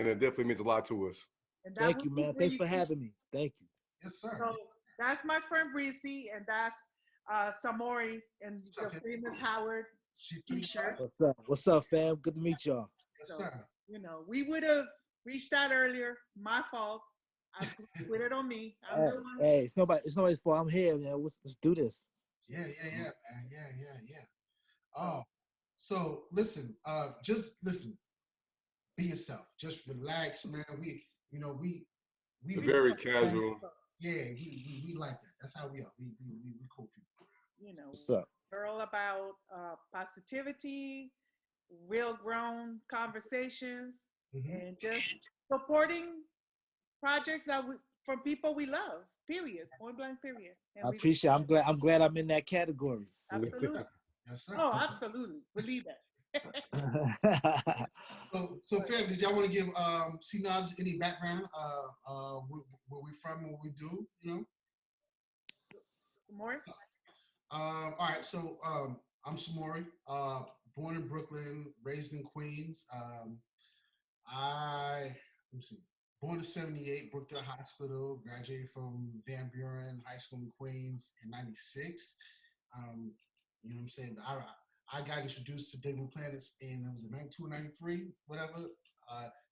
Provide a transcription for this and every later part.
and it definitely means a lot to us. Thank you, man. Thanks for having me. Thank you. Yes, sir. So that's my friend Breezy, and that's Samori and the famous Howard T-shirt. What's up? What's up, fam? Good to meet y'all. Yes, sir. You know, we would have reached out earlier. My fault. I put it on me. Hey, it's nobody's fault. I'm here, man. Let's do this. Yeah, man. Yeah. Oh, so listen, just listen. Be yourself. Just relax, man. We Very casual. Yeah, we like that. That's how we are. We cool people. You know, what's up? We're all about positivity, real grown conversations, and just supporting projects from people we love. Period. Point blank. Period. And I appreciate it. I'm glad I'm in that category. Absolutely. Yes, sir. Oh, absolutely. Believe that. So fam, did y'all want to give Cee Knowledge any background? Where we from, what we do, you know? More? All right, so I'm Samori, born in Brooklyn, raised in Queens. Born in '78, Brookdale Hospital, graduated from Van Buren High School in Queens in '96. You know what I'm saying? I got introduced to Doodlebug Planets in, it was in 92 or 93, whatever.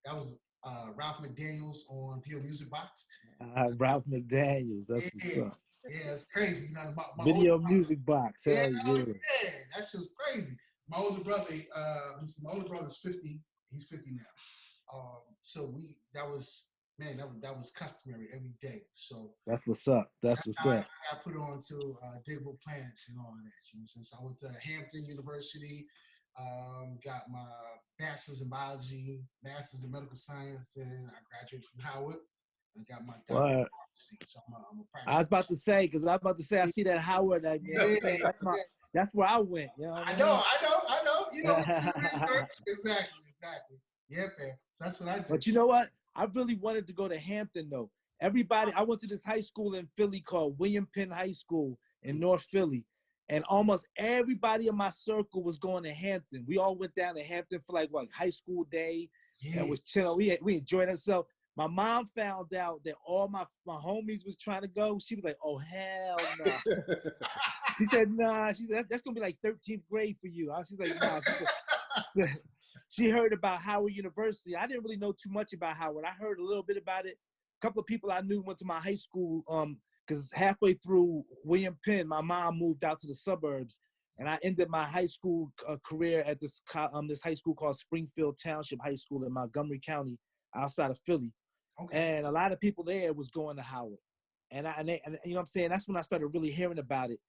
That was Ralph McDaniels on Video Music Box. Ralph McDaniels, that's what's up. Yeah, it's crazy. You know, my Video Music Box. Yeah, that shit was crazy. My older brother's 50. He's 50 now. So that was customary every day. So that's what's up. That's what's up. I put on to Doodlebug Planets and all of that. You know, since I went to Hampton University, got my bachelor's in biology, master's in medical science, and I graduated from Howard. I got my doctorate. So I'm a practice. I was about to say, because I see that Howard. That's where I went. You know I know. You know, research. Exactly. Yeah, man. So that's what I did. But you know what? I really wanted to go to Hampton, though. I went to this high school in Philly called William Penn High School in North Philly. And almost everybody in my circle was going to Hampton. We all went down to Hampton for like high school day. Yeah. And was chilling. We enjoyed ourselves. My mom found out that all my homies was trying to go. She was like, oh, hell no. She said, nah. She said, that's going to be like 13th grade for you. She's like, nah. She heard about Howard University. I didn't really know too much about Howard. I heard a little bit about it. A couple of people I knew went to my high school because halfway through William Penn, my mom moved out to the suburbs. And I ended my high school career at this high school called Springfield Township High School in Montgomery County outside of Philly. Okay. And a lot of people there was going to Howard. And you know what I'm saying? That's when I started really hearing about it.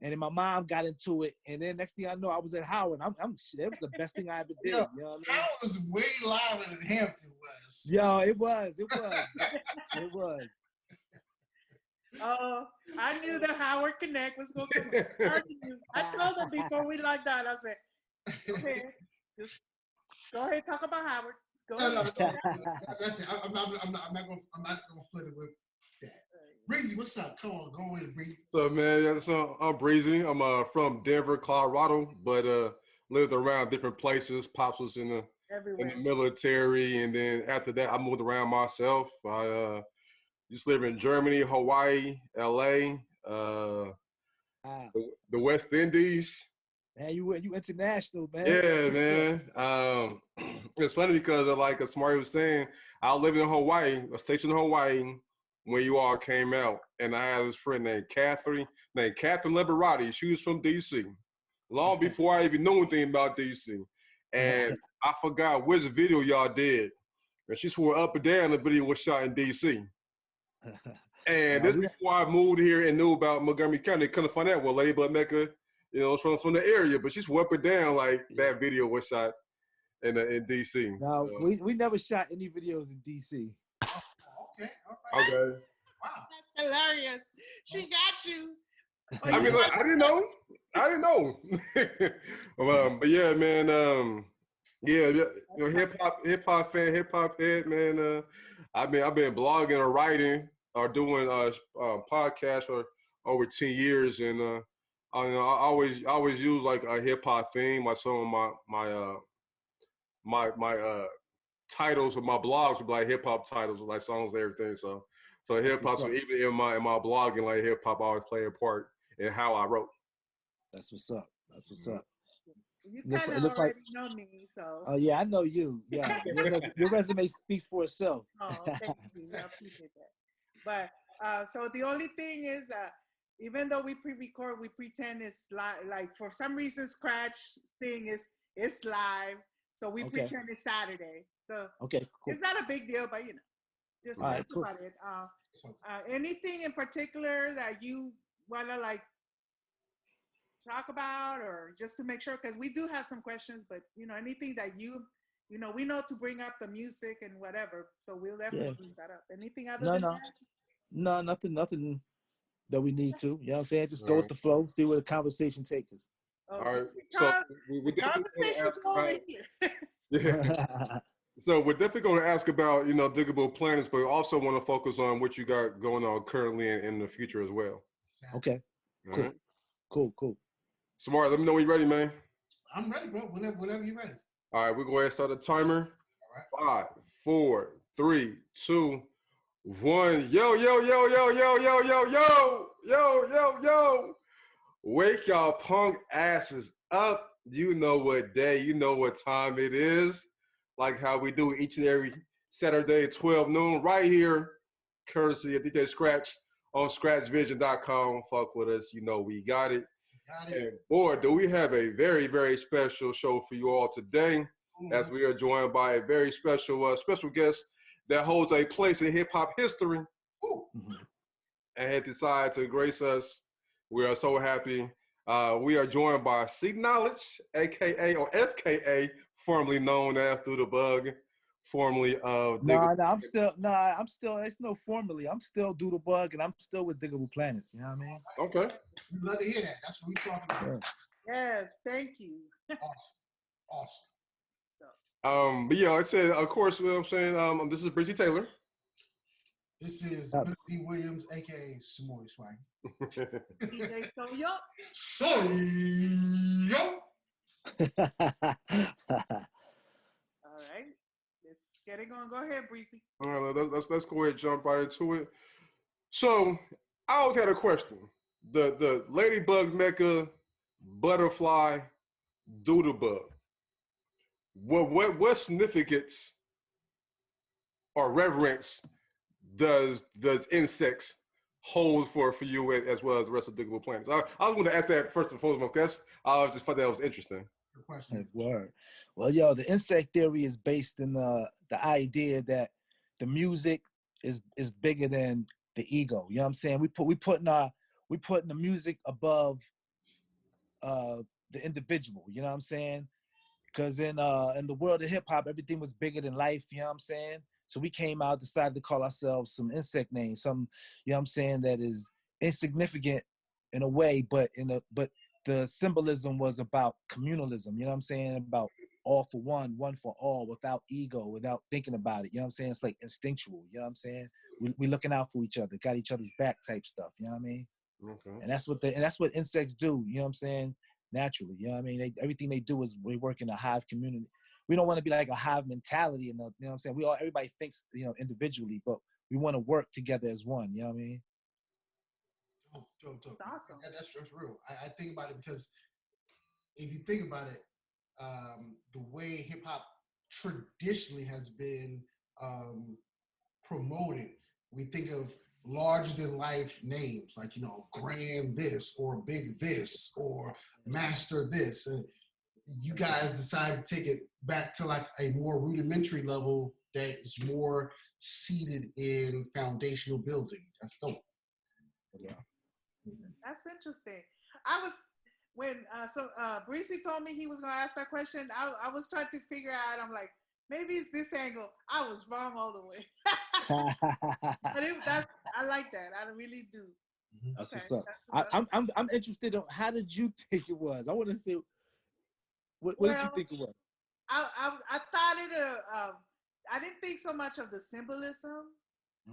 And then my mom got into it. And then next thing I know, I was at Howard. That was the best thing I ever did. Yo, you know what I mean? Howard was way louder than Hampton was. Yo, it was. It was. Oh, I knew the Howard Connect was going to come. I told them before we logged on, I said, okay, just go ahead, talk about Howard. Go ahead. No. That's it. I'm not gonna flip it with that. Breezy, what's up? Come on, go in, Breezy. So man, I'm Breezy. I'm from Denver, Colorado, but lived around different places. Pops was in the military, and then after that, I moved around myself. I used to live in Germany, Hawaii, LA, the West Indies. Man, you international, man. Yeah, man. It's funny because like Smart was saying, I lived in Hawaii, a station in Hawaii when you all came out, and I had this friend named Catherine Liberati. She was from DC, long before I even knew anything about DC, and I forgot which video y'all did, and she swore up and down the video was shot in DC. And this before I moved here and knew about Montgomery County. Couldn't find out what Ladybug Mecca, you know, from the area, but she swore up and down like that video was shot in DC. No, so. we never shot any videos in DC. Okay, all right. Okay. Wow. That's hilarious. She got you. I mean, like, I didn't know. But yeah, man. You know, hip hop fan, hip hop head, man. I've been blogging or writing or doing podcasts for over 10 years, and I always use like a hip hop theme. My titles of my blogs would be like hip hop titles, like songs and everything. So hip hop. So even in my blogging, like hip hop always play a part in how I wrote. That's what's up. That's what's up. You kind of already know me, so. Oh yeah, I know you. Yeah, your resume speaks for itself. Oh, thank you. I appreciate that. But so the only thing is, even though we pre-record, we pretend it's live. Like for some reason, Scratch thing is it's live, so we pretend it's Saturday. So cool. It's not a big deal, but you know, just think about it. Anything in particular that you wanna like talk about, or just to make sure, because we do have some questions, but you know, anything that you know, we know to bring up the music and whatever, so we'll definitely bring that up. Anything other than that? No, nothing that we need to. You know what I'm saying? Just go with the flow, see where the conversation takes us. All right. So we conversation go over here. Yeah. So we're definitely going to ask about, you know, Diggable Planets, but we also want to focus on what you got going on currently and in the future as well. Okay. All cool. Right. Cool. Smart. Let me know when you're ready, man. I'm ready, bro. Whenever you're ready. All right. We're going to start the timer. All right. 5, 4, 3, 2, 1. Yo. Wake y'all punk asses up. You know what day, you know what time it is. Like how we do each and every Saturday at 12 noon right here, courtesy of DJ Scratch on scratchvision.com. Fuck with us. You know we got it. And boy, do we have a very, very special show for you all today, as we are joined by a very special guest that holds a place in hip-hop history and had decided to grace us. We are so happy. We are joined by Cee Knowledge, aka or FKA, formerly known as Doodlebug, formerly of I'm still. It's no formally. I'm still Doodlebug, and I'm still with Diggable Planets. You know what I mean? Okay. We'd love to hear that. That's what we're talking about. Yes, thank you. Awesome. So. But yeah, I said, of course, you know what I'm saying. This is Breezy Taylor. This is Billy Williams, aka Samoy Swag. DJ Soyo. Soyo. All right, let's get it going. Go ahead, Breezy. All right, let's go ahead and jump right into it. So I always had a question: the ladybug mecha, butterfly, doodlebug. What significance or reverence does insects hold for you as well as the rest of Diggable Planets? I was going to ask that first and foremost because I just thought that was interesting. Good question. Word. Well, the insect theory is based in the idea that the music is bigger than the ego. You know what I'm saying? We putting the music above the individual. You know what I'm saying? Because in the world of hip hop, everything was bigger than life. You know what I'm saying? So we came out, decided to call ourselves some insect names, some, you know what I'm saying, that is insignificant in a way, but the symbolism was about communalism, you know what I'm saying, about all for one for all, without ego, without thinking about it, you know what I'm saying? It's like instinctual, you know what I'm saying? We looking out for each other, got each other's back type stuff, you know what I mean? Okay. And that's what insects do, you know what I'm saying? Naturally, you know what I mean? Everything they do is we work in a hive community. We don't want to be like a hive mentality, you know what I'm saying? Everybody thinks, individually, but we want to work together as one, you know what I mean? Dope. That's awesome. That's real. I think about it because if you think about it, the way hip hop traditionally has been promoted, we think of larger than life names like, Grand this or Big this or Master this. And you guys decided to take it back to like a more rudimentary level that is more seated in foundational building. That's dope. Yeah. That's interesting. When Breezy told me he was gonna ask that question, I was trying to figure out. I'm like, maybe it's this angle. I was wrong all the way. But I like that. I really do. That's what's up. I'm interested in how did you think it was? I want to see what did you think it was? I thought it. I didn't think so much of the symbolism.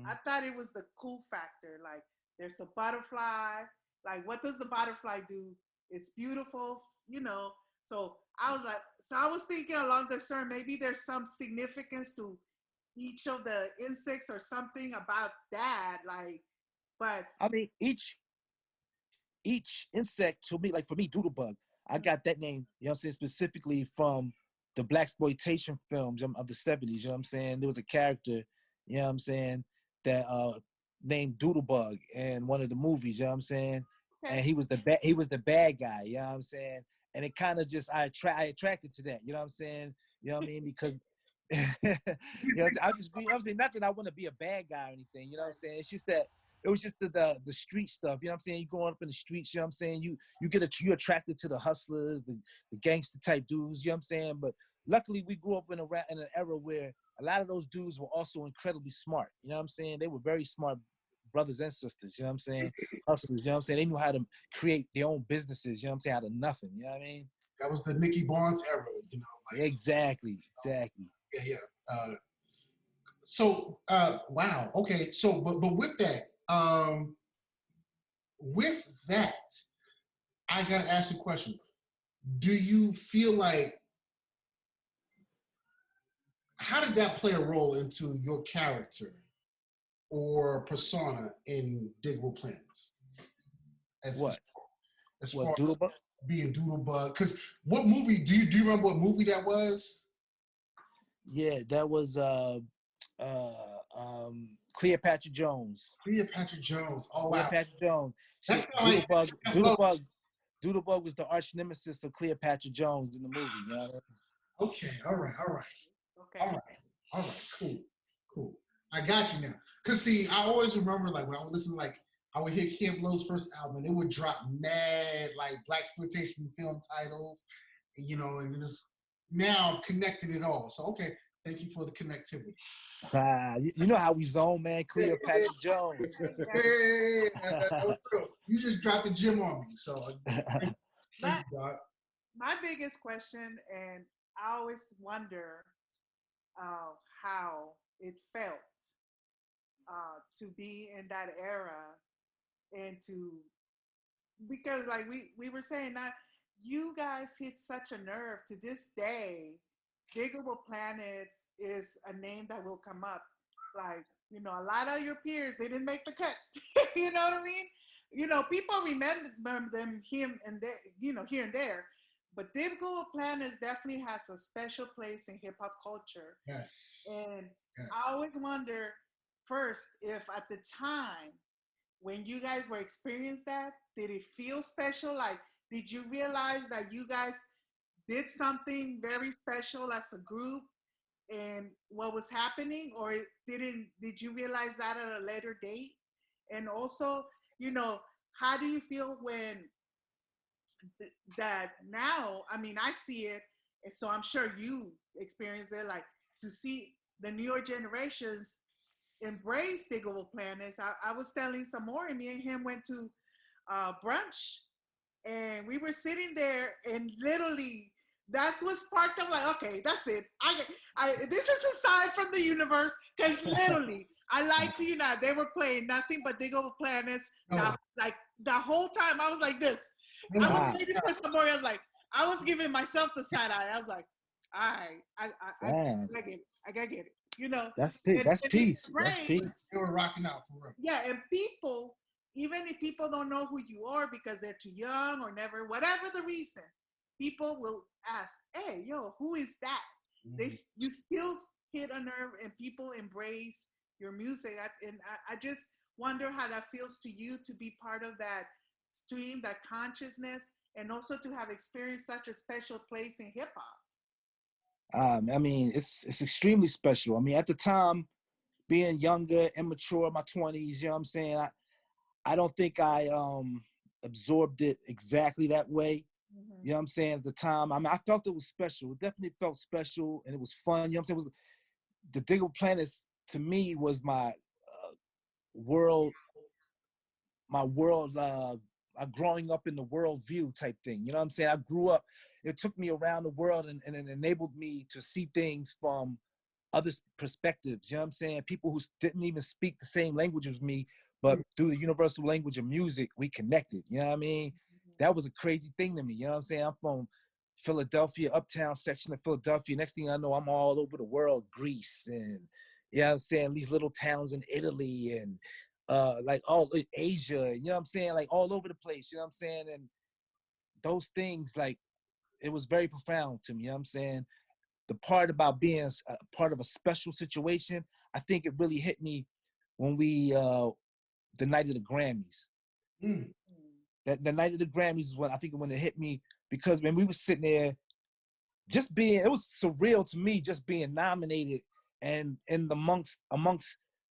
I thought it was the cool factor. Like there's a butterfly. Like what does the butterfly do? It's beautiful, So I was thinking along the term, maybe there's some significance to each of the insects or something about that. Like, but I mean, each insect, to me, like for me, Doodlebug, I got that name, you know what I'm saying, specifically from the blaxploitation films of the 70s, you know what I'm saying? There was a character, you know what I'm saying, that named Doodlebug in one of the movies, you know what I'm saying? okay. And he was the bad guy, you know what I'm saying? And it kind of just, I attracted to that, you know what I'm saying? You know what I mean? Because you know, I'm saying, not that I want to be a bad guy or anything, you know what I'm saying? It's just that it was just the street stuff, you know what I'm saying? You growing up in the streets, you know what I'm saying? You're attracted to the hustlers, the gangster type dudes, you know what I'm saying? But luckily we grew up in an era where a lot of those dudes were also incredibly smart, you know what I'm saying? They were very smart brothers and sisters, you know what I'm saying? Hustlers, you know what I'm saying? They knew how to create their own businesses, you know what I'm saying, out of nothing, you know what I mean? That was the Nicky Barnes era, you know. Like, Exactly. yeah. Wow. Okay. So, but with that, I gotta ask a question. Do you feel like, how did that play a role into your character or persona in Diggable Planets? As far as Doodlebug? being Doodlebug, because what movie do you remember? What movie that was? Yeah, that was Cleopatra Jones. Cleopatra Jones. Oh wow. Cleopatra Jones. That's Doodlebug was the arch nemesis of Cleopatra Jones in the movie. You know? Okay. All right. Okay. Cool. I got you now. Cause see, I always remember like when I would listen, like I would hear Camp Lowe's first album, it would drop mad like blaxploitation film titles, you know, and just now connected it all. So okay, thank you for the connectivity. You know how we zone, man. Cleopatra Jones. That was true. You just dropped the gym on me. So thank you, God. My biggest question, and I always wonder how it felt to be in that era and because like we were saying that you guys hit such a nerve. To this day, Diggable Planets is a name that will come up. Like, you know, a lot of your peers, they didn't make the cut. You know what I mean? You know, people remember them here and there, you know, here and there. But Diggable Planets definitely has a special place in hip hop culture. Yes. And I always wonder first if at the time when you guys were experiencing that, did it feel special? Like, did you realize that you guys did something very special as a group and what was happening, or did you realize that at a later date? And also, you know, how do you feel when that now, I mean, I see it, and so I'm sure you experience it, like to see the newer generations embrace Diggable Planets. I was telling some more, and me and him went to brunch, and we were sitting there, and literally, that's what sparked up. Like, okay, that's it. This is a sign from the universe, because literally, I lied to you not. They were playing nothing but Diggable Planets. Like the whole time, I was like this. I was waiting for some more. I was giving myself the side eye. I was like, all right, I get it. You know, that's peace. That's peace. They were rocking out for real. Yeah, and people, even if people don't know who you are because they're too young or never, whatever the reason, people will ask, "Hey, yo, who is that?" Mm-hmm. You still hit a nerve, and people embrace your music. I just wonder how that feels to you to be part of that stream, that consciousness, and also to have experienced such a special place in hip hop. I mean, it's extremely special. I mean, at the time, being younger, immature, in my 20s, you know what I'm saying? I don't think I absorbed it exactly that way. Mm-hmm. You know what I'm saying? At the time, I mean, I felt it was special. It definitely felt special, and it was fun. You know what I'm saying? The Diggable Planets, to me, was my world, growing up in the world view type thing. You know what I'm saying? I grew up, it took me around the world and it enabled me to see things from other perspectives. You know what I'm saying? People who didn't even speak the same language as me, but through the universal language of music, we connected. You know what I mean? That was a crazy thing to me. You know what I'm saying? I'm Philadelphia, uptown section of Philadelphia. Next thing I know, I'm all over the world, Greece, and you know what I'm saying, these little towns in Italy, and like all Asia, you know what I'm saying, like all over the place, you know what I'm saying. And those things, like, it was very profound to me, you know what I'm saying. The part about being a part of a special situation, I think it really hit me when we the night of the Grammys. Mm. That the night of the Grammys is when I think when it hit me, because when we were sitting there, just being, it was surreal to me just being nominated and amongst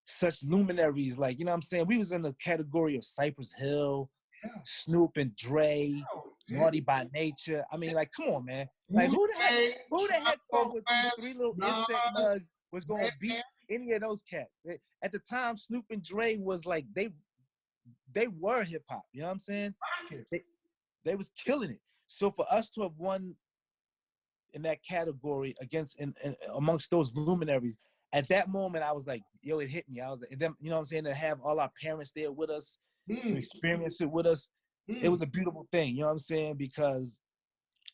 such luminaries, like, you know what I'm saying. We was in the category of Cypress Hill, Yeah. Snoop and Dre, Naughty by Nature. I mean, like, come on, man. Like, who the heck thought with these three little insect nugs was gonna beat any of those cats? At the time, Snoop and Dre was like, they were hip hop, you know what I'm saying? They was killing it. So for us to have won in that category against in amongst those luminaries, at that moment I was like, yo, it hit me. I was like, and then, you know what I'm saying, to have all our parents there with us, to experience it with us, it was a beautiful thing, you know what I'm saying? Because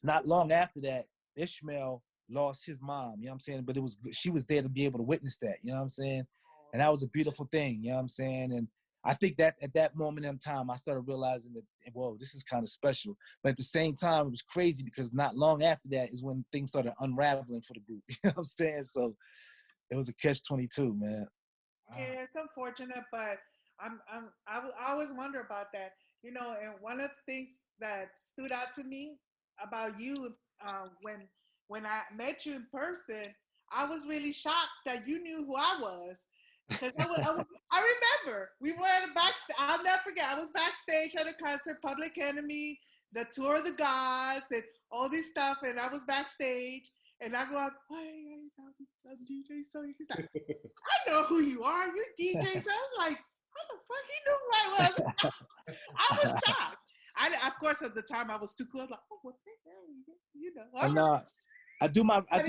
not long after that, Ishmael lost his mom, you know what I'm saying? But she was there to be able to witness that, you know what I'm saying? And that was a beautiful thing, you know what I'm saying? And I think that at that moment in time, I started realizing that, whoa, this is kind of special. But at the same time, it was crazy because not long after that is when things started unraveling for the group. You know what I'm saying? So it was a catch-22, man. Yeah, it's unfortunate, but I always wonder about that. You know, and one of the things that stood out to me about you, when I met you in person, I was really shocked that you knew who I was. Because I remember we were at a backstage. I'll never forget. I was backstage at a concert, Public Enemy, the Tour of the Gods, and all this stuff. And I was backstage, and I go up, hey, I'm DJ So. He's like, I know who you are. You're DJ So. I was like, how the fuck he knew who I was? I was shocked. Of course, at the time, I was too cool. I was like, oh, what the hell? You know. I do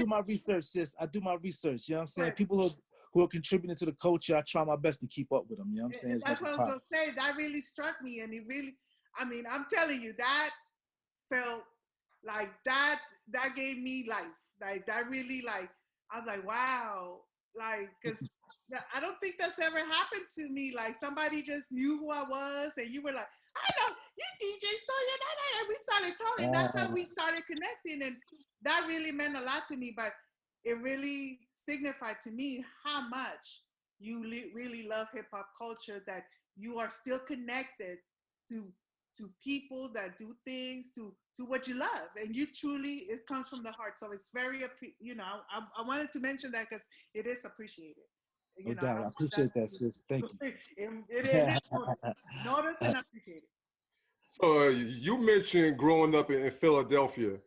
my research, sis. I do my research. You know what I'm saying? Right. People who are contributing to the culture, I try my best to keep up with them. You know what I'm saying? That's what I was going to say. That really struck me. And it really, I mean, I'm telling you, that felt like that gave me life. Like, that really, like, I was like, wow. Like, because I don't think that's ever happened to me. Like, somebody just knew who I was, and you were like, I know, you DJ Sawyer, and we started talking. That's how we started connecting. And that really meant a lot to me. But it really signified to me how much you really love hip hop culture, that you are still connected to people that do things, to what you love. And you truly, it comes from the heart. So it's very, you know, I wanted to mention that because it is appreciated. You know, I appreciate that, sis. Thank you. It is noticed and appreciated. So you mentioned growing up in Philadelphia.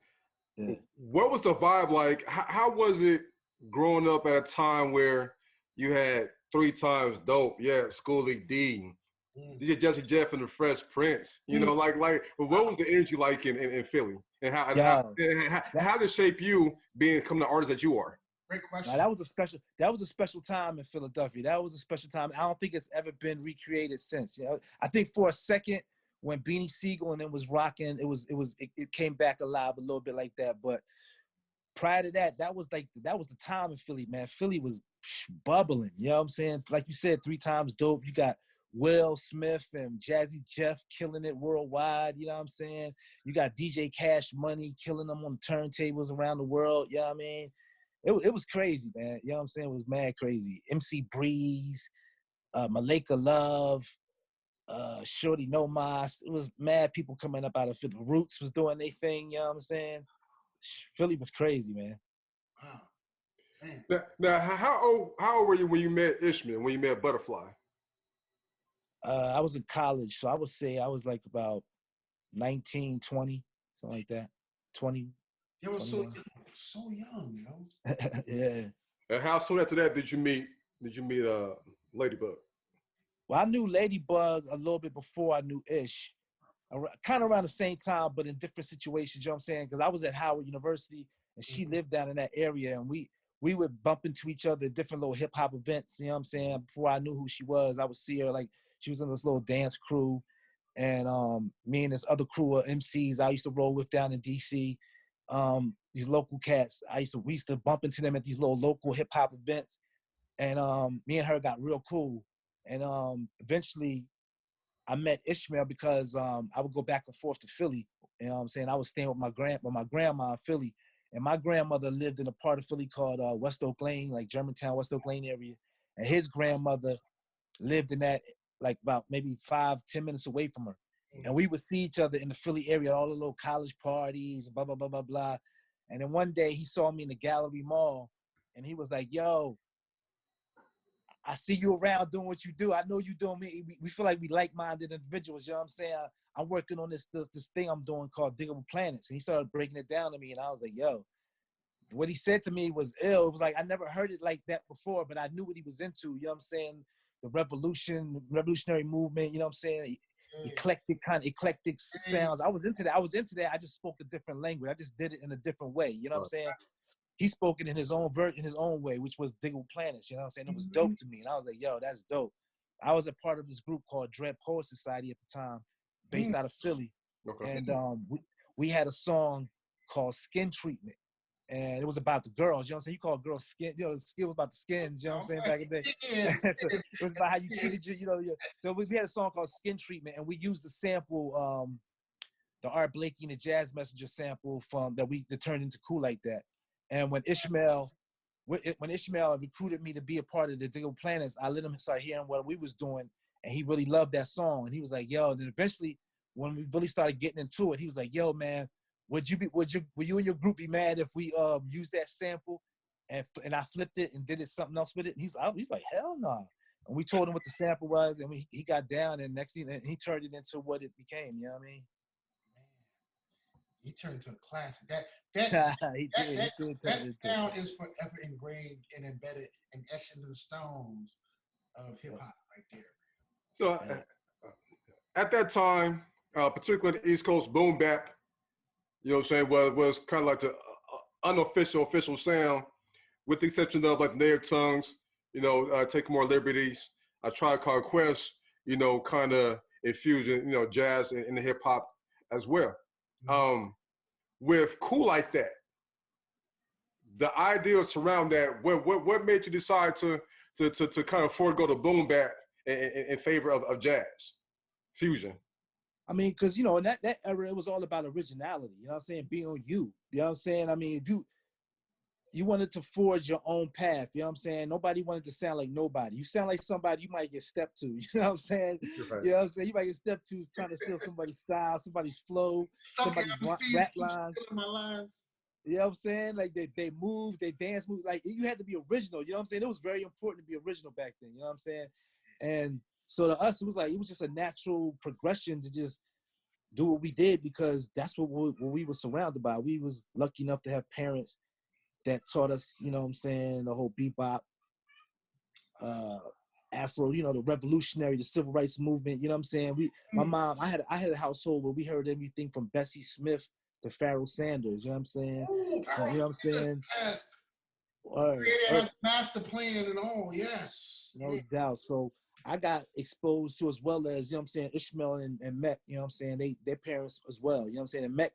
Yeah. What was the vibe like? How was it growing up at a time where you had 3 times dope? Yeah, Schoolie D, DJ Jesse Jeff and the Fresh Prince. You know, like what was the energy like in Philly? And how did it shape you becoming the artist that you are? Great question. Now, that was a special time in Philadelphia. That was a special time. I don't think it's ever been recreated since. You know, I think for a second when Beanie Siegel and it was rocking, it came back alive a little bit like that. But prior to that, that was the time in Philly, man. Philly was bubbling. You know what I'm saying? Like you said, 3 times dope. You got Will Smith and Jazzy Jeff killing it worldwide. You know what I'm saying? You got DJ Cash Money killing them on the turntables around the world. You know what I mean? It was crazy, man. You know what I'm saying? It was mad crazy. MC Breeze, Malika Love, Shorty No Mas. It was mad people coming up out of Philly. Roots was doing their thing, you know what I'm saying? Philly was crazy, man. Wow. Man. Now, how old were you when you met Ishmael, when you met Butterfly? I was in college, so I would say I was like about 19, 20, something like that. 20. You were so young, you know? Yeah. And how soon after that did you meet Ladybug? Well, I knew Ladybug a little bit before I knew Ish. Kind of around the same time, but in different situations, you know what I'm saying? Because I was at Howard University and she lived down in that area, and we would bump into each other at different little hip hop events, you know what I'm saying? Before I knew who she was, I would see her, like she was in this little dance crew, and me and this other crew of MCs I used to roll with down in DC. these local cats. We used to bump into them at these little local hip hop events, and me and her got real cool. And eventually, I met Ishmael because I would go back and forth to Philly. You know what I'm saying? I was staying with my grandma in Philly, and my grandmother lived in a part of Philly called West Oak Lane, like Germantown, West Oak Lane area, and his grandmother lived in that, like about maybe 5-10 minutes away from her. And we would see each other in the Philly area, all the little college parties, blah, blah, blah, blah, blah. And then one day he saw me in the Gallery Mall, and he was like, yo, I see you around doing what you do. I know you doing me. We feel like we like-minded individuals, you know what I'm saying? I'm working on this thing I'm doing called Diggable Planets. And he started breaking it down to me, and I was like, yo, what he said to me was ill. It was like, I never heard it like that before, but I knew what he was into, you know what I'm saying? The revolutionary movement, you know what I'm saying? Eclectic sounds. I was into that. I just spoke a different language. I just did it in a different way, you know what I'm saying? He spoke it in his own way, which was Diggable Planets, you know what I'm saying? It was dope to me. And I was like, yo, that's dope. I was a part of this group called Dread Poet Society at the time, based out of Philly. Okay. And we had a song called Skin Treatment. And it was about the girls, you know what I'm saying? You call girls skin, you know, the skin was about the skins, you know what I'm saying, back in the day. So it was about how you treated you, you know. So we had a song called Skin Treatment, and we used the sample, the Art Blakey and the Jazz Messenger sample that turned into Cool Like That. And when Ishmael recruited me to be a part of the Diggable Planets, I let him start hearing what we was doing, and he really loved that song. And he was like, yo, and then eventually when we really started getting into it, he was like, yo, man, would you and your group be mad if we used that sample and I flipped it and did it something else with it? And he's like, hell no. Nah. And we told him what the sample was, and he got down, and next thing he turned it into what it became. You know what I mean? He turned into a classic. That sound is forever engraved and embedded and etched into the stones of hip hop right there. So at that time, particularly the East Coast boom bap, you know what I'm saying, was kind of like the unofficial official sound, with the exception of like Native Tongues, you know, Take More Liberties, Tribe Called Quest, you know, kind of infusing, you know, jazz in the hip hop as well. With Cool Like That, the ideas surround that, what made you decide to kind of forego the boom bap in favor of jazz fusion? I mean, because, you know, in that era, it was all about originality, you know what I'm saying? Being on you know what I'm saying? I mean, if you wanted to forge your own path, you know what I'm saying? Nobody wanted to sound like nobody. You sound like somebody you might get stepped to, you know what I'm saying? Right. You know what I'm saying? You might get stepped to trying to steal somebody's style, somebody's flow, somebody's rap lines. You know what I'm saying? Like they move, they dance, move. Like you had to be original, you know what I'm saying? It was very important to be original back then, you know what I'm saying? And so to us, it was just a natural progression to just do what we did, because that's what we were surrounded by. We was lucky enough to have parents that taught us, you know what I'm saying, the whole bebop, Afro, you know, the revolutionary, the civil rights movement, you know what I'm saying? My mom, I had a household where we heard everything from Bessie Smith to Pharoah Sanders, you know what I'm saying? Ooh, you know what I'm saying? Has master plan and all, yes. No doubt. So I got exposed to, as well as, you know what I'm saying, Ishmael and Mech, you know what I'm saying, their parents as well, you know what I'm saying? And Mech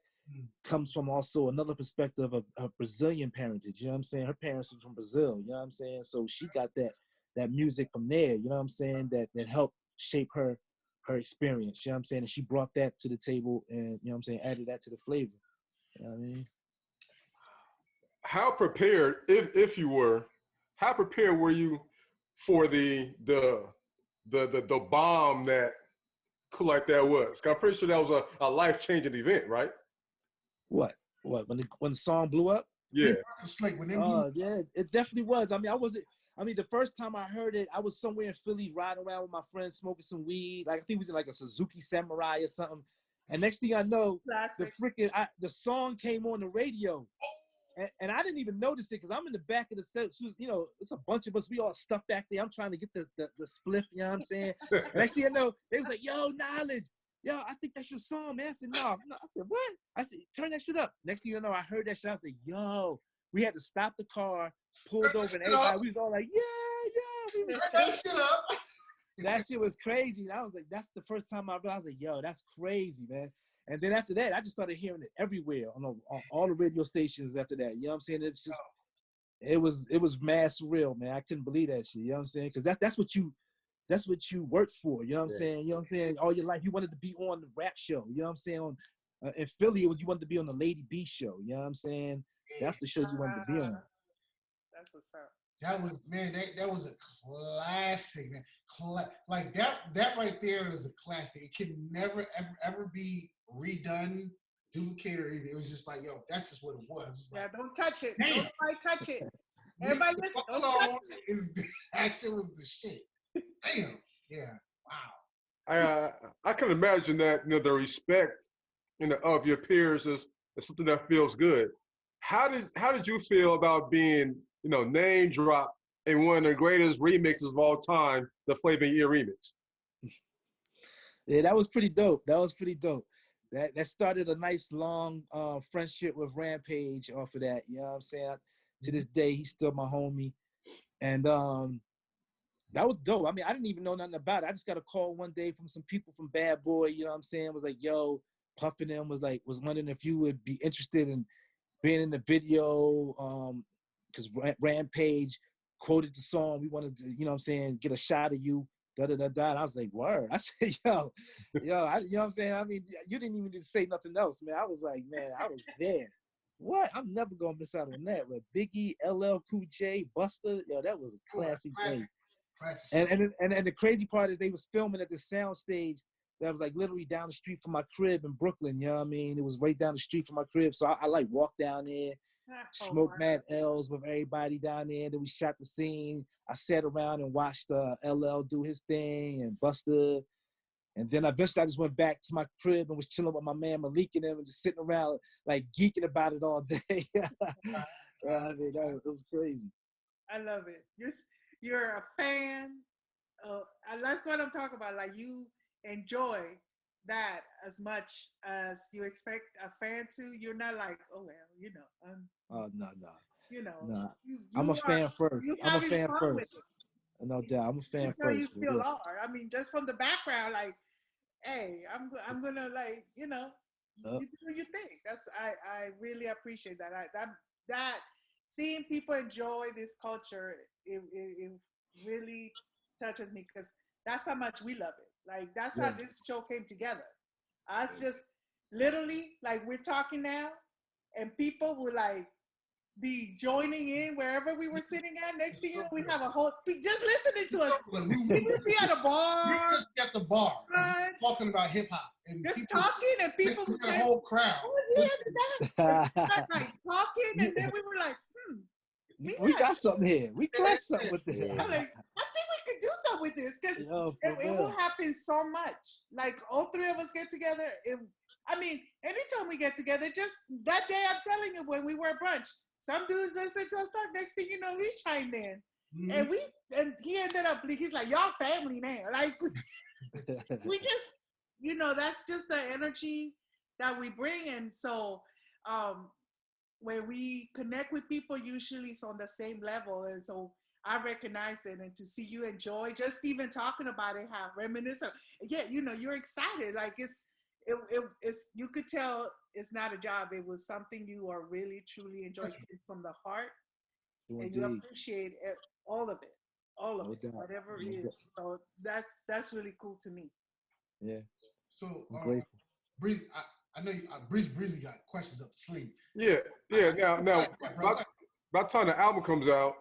comes from also another perspective of Brazilian parentage, you know what I'm saying? Her parents were from Brazil, you know what I'm saying? So she got that music from there, you know what I'm saying, that helped shape her experience, you know what I'm saying? And she brought that to the table and, you know what I'm saying, added that to the flavor. You know what I mean? How prepared, if you were, how prepared were you for the bomb that Cool Like That was? 'Cause I'm pretty sure that was a life-changing event, right? What? When the song blew up? Yeah. Yeah, it definitely was. I mean, the first time I heard it, I was somewhere in Philly riding around with my friends, smoking some weed. Like I think it was in like a Suzuki Samurai or something. And next thing I know, the song came on the radio. And I didn't even notice it because I'm in the back of the set. You know, it's a bunch of us. We all stuck back there. I'm trying to get the spliff, you know what I'm saying? And next thing I know, they was like, yo, Knowledge. Yo, I think that's your song, man. I said, no. I said, what? I said, turn that shit up. Next thing you know, I heard that shit. I said, yo. We had to stop the car, pulled over, and everybody, we was all like, yeah. We was that shit up. That shit was crazy. And I was like, that's the first time I realized, like, yo, that's crazy, man. And then after that, I just started hearing it everywhere on all the radio stations after that. You know what I'm saying? It's just, it was mass real, man. I couldn't believe that shit. You know what I'm saying? Because that's what you worked for. You know what I'm saying? You know what I'm saying? All your life, you wanted to be on the rap show. You know what I'm saying? On in Philly, you wanted to be on the Lady B show. You know what I'm saying? That's the show you wanted to be on. That's what's up. That was, man, that was a classic, man. Like that right there is a classic. It can never ever be redone, duplicated, or anything. It was just like, yo, that's just what it was. Yeah, like, don't touch it. Damn. Nobody touch it. Everybody listen. Don't touch it. That shit was the shit. Damn. Yeah. Wow. I can imagine that, the respect, of your peers is something that feels good. How did you feel about being, name dropped in one of the greatest remixes of all time, the Flavor Year remix? Yeah, that was pretty dope. That started a nice long friendship with Rampage off of that. You know what I'm saying? To this day, he's still my homie. And that was dope. I mean, I didn't even know nothing about it. I just got a call one day from some people from Bad Boy, you know what I'm saying? Was like, yo, Puffin' them was wondering if you would be interested in being in the video, because Rampage quoted the song. We wanted to, you know what I'm saying, get a shot of you. Da-da-da-da. And I was like, word. I said, yo, you know what I'm saying? I mean, you didn't even need to say nothing else, man. I was like, man, I was there. What? I'm never gonna miss out on that. With Biggie, LL Cool J, Buster, yo, that was a classic day. And the crazy part is they was filming at the sound stage that was like literally down the street from my crib in Brooklyn. You know what I mean? It was right down the street from my crib. So I like walked down there, smoked mad L's with everybody down there. Then we shot the scene. I sat around and watched LL do his thing and Buster. And then eventually I just went back to my crib and was chilling with my man Malik and them and just sitting around like geeking about it all day. I mean, it was crazy. I love it. You're a fan. And that's what I'm talking about. Like, you enjoy that as much as you expect a fan to. You're not like, oh well, Oh no. No. I'm a fan first. I'm a fan first. No doubt. I'm a fan first. You still are. I mean, just from the background, like, hey, I'm gonna, like, you do your thing. I really appreciate that. That seeing people enjoy this culture, it really touches me, because that's how much we love it. Like, that's how this show came together. Us just literally, like, we're talking now, and people will like be joining in wherever we were sitting at. Next thing you know, we have a whole just listening to us. We would be at a bar. We just at the bar, talking about hip hop, and just talking, and people would the whole crowd. Oh, yeah, like talking, and then we were like, we got something here. We got something with this. I'm like, I think we could do something with this, because it will happen so much. Like, all three of us get together. I mean, anytime we get together, just that day, I'm telling you, when we were at brunch, some dudes listen to us talk. Next thing you know, he chimed in, and he ended up. He's like, y'all family now. Like, we just, that's just the energy that we bring, and so when we connect with people, usually it's on the same level, and so I recognize it. And to see you enjoy, just even talking about it, how reminiscent. Yeah, you're excited. Like, it's you could tell it's not a job. It was something you are really truly enjoying from the heart, and you appreciate all of it, whatever it is. So that's really cool to me. Yeah. So Breezy, I know Breezy got questions up the sleeve. Yeah. Now by the time the album comes out,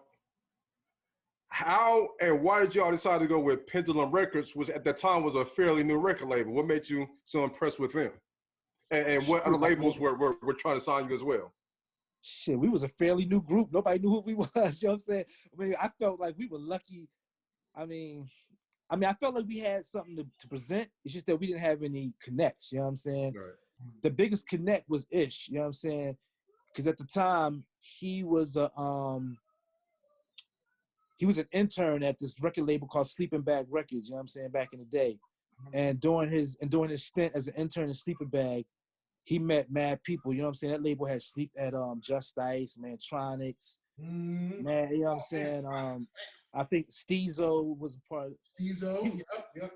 how and why did y'all decide to go with Pendulum Records, which at the time was a fairly new record label? What made you so impressed with them? And what other labels were trying to sign you as well? Shit, we was a fairly new group. Nobody knew who we was. You know what I'm saying? I mean, I felt like we were lucky. I mean, I felt like we had something to present. It's just that we didn't have any connects. You know what I'm saying? Right. The biggest connect was Ish. You know what I'm saying? Because at the time he was an intern at this record label called Sleeping Bag Records. You know what I'm saying? Back in the day, and during his stint as an intern in Sleeping Bag, he met mad people. You know what I'm saying? That label had Just Ice, Mantronics, man. You know what I'm saying? I think Steezo was a part of Steezo. Yep.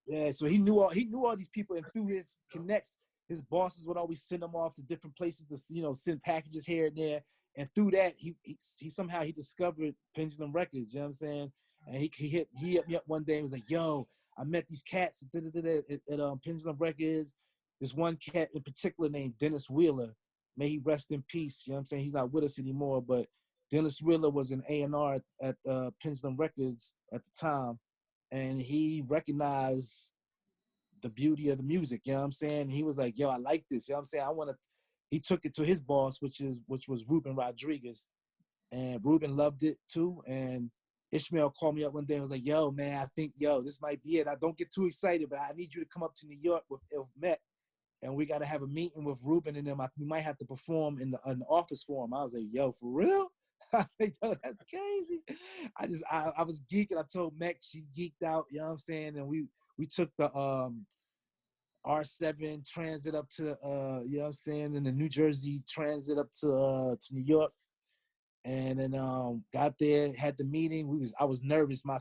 Yeah, so he knew all these people, and through his connects, his bosses would always send him off to different places to, you know, send packages here and there. And through that, he somehow he discovered Pendulum Records. You know what I'm saying? And he hit me up one day and was like, "Yo, I met these cats at Pendulum Records. This one cat in particular named Dennis Wheeler. May he rest in peace." You know what I'm saying? He's not with us anymore, but Dennis Wheeler was an A&R at Pendulum Records at the time, and he recognized the beauty of the music. You know what I'm saying? He was like, "Yo, I like this." You know what I'm saying? He took it to his boss, which was Ruben Rodriguez, and Ruben loved it too. And Ishmael called me up one day and was like, "Yo, man, I think, this might be it. I don't get too excited, but I need you to come up to New York with Met, and we got to have a meeting with Ruben and them. We might have to perform in the office for him." I was like, "Yo, for real?" I was like, "Yo, that's crazy." I was geeking. I told Meg, she geeked out. You know what I'm saying? And we took the R7 transit up to you know what I'm saying, and the New Jersey transit up to New York. And then got there, had the meeting. I was nervous. My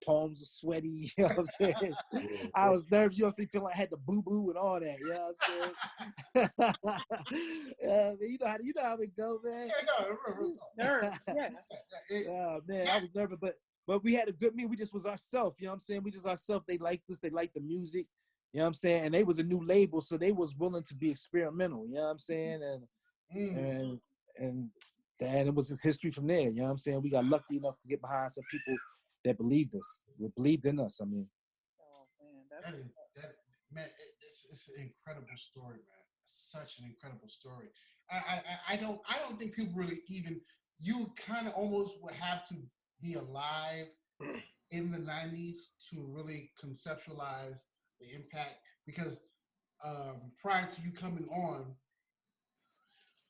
palms were sweaty. You know what I'm saying? I was nervous. You know what I'm saying? Feeling like I had the boo-boo and all that. You know what I'm saying? You know how it go, man. Nerves, yeah. Man, I was nervous, but we had a good meeting. We just was ourselves. You know what I'm saying? We just ourselves. They liked us. They liked the music. You know what I'm saying? And they was a new label, so they was willing to be experimental. You know what I'm saying? And it was just history from there. You know what I'm saying? We got lucky enough to get behind some people that believed us, that believed in us. I mean, oh man, it's an incredible story, man. Such an incredible story. I don't think people really even. You kind of almost would have to be alive in the '90s to really conceptualize the impact, because prior to you coming on,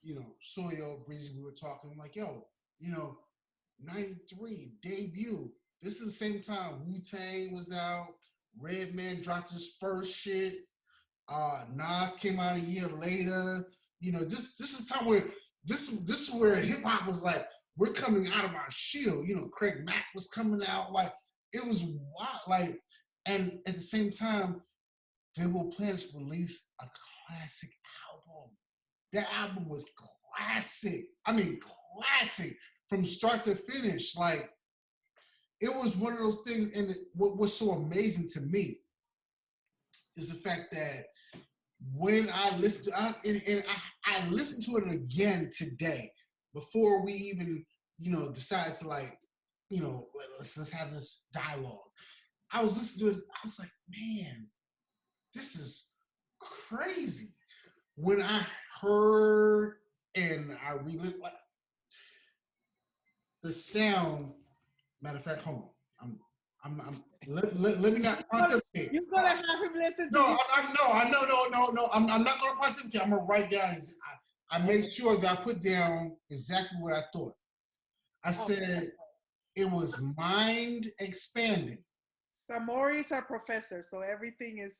you know, Soyo, Breezy, we were talking, I'm like, yo, you know, 93, debut. This is the same time Wu-Tang was out, Redman dropped his first shit, Nas came out a year later. You know, this is time where this is where hip-hop was like, we're coming out of our shield. You know, Craig Mack was coming out, like, it was wild, like, and at the same time, Devil Plants released a classic album. That album was classic. I mean, classic from start to finish. Like, it was one of those things. And what was so amazing to me is the fact that when I listened to I listened to it again today before we even, you know, decided to, like, you know, let's have this dialogue. I was listening to it. I was like, man, this is crazy. When I heard and I realized, like, the sound. Matter of fact, hold on. Let me not pontificate. You're gonna have him listen to No, you. No. I'm not gonna pontificate. I'm gonna write down. I made sure that I put down exactly what I thought. I said it was mind expanding. Samori's our professor, so everything is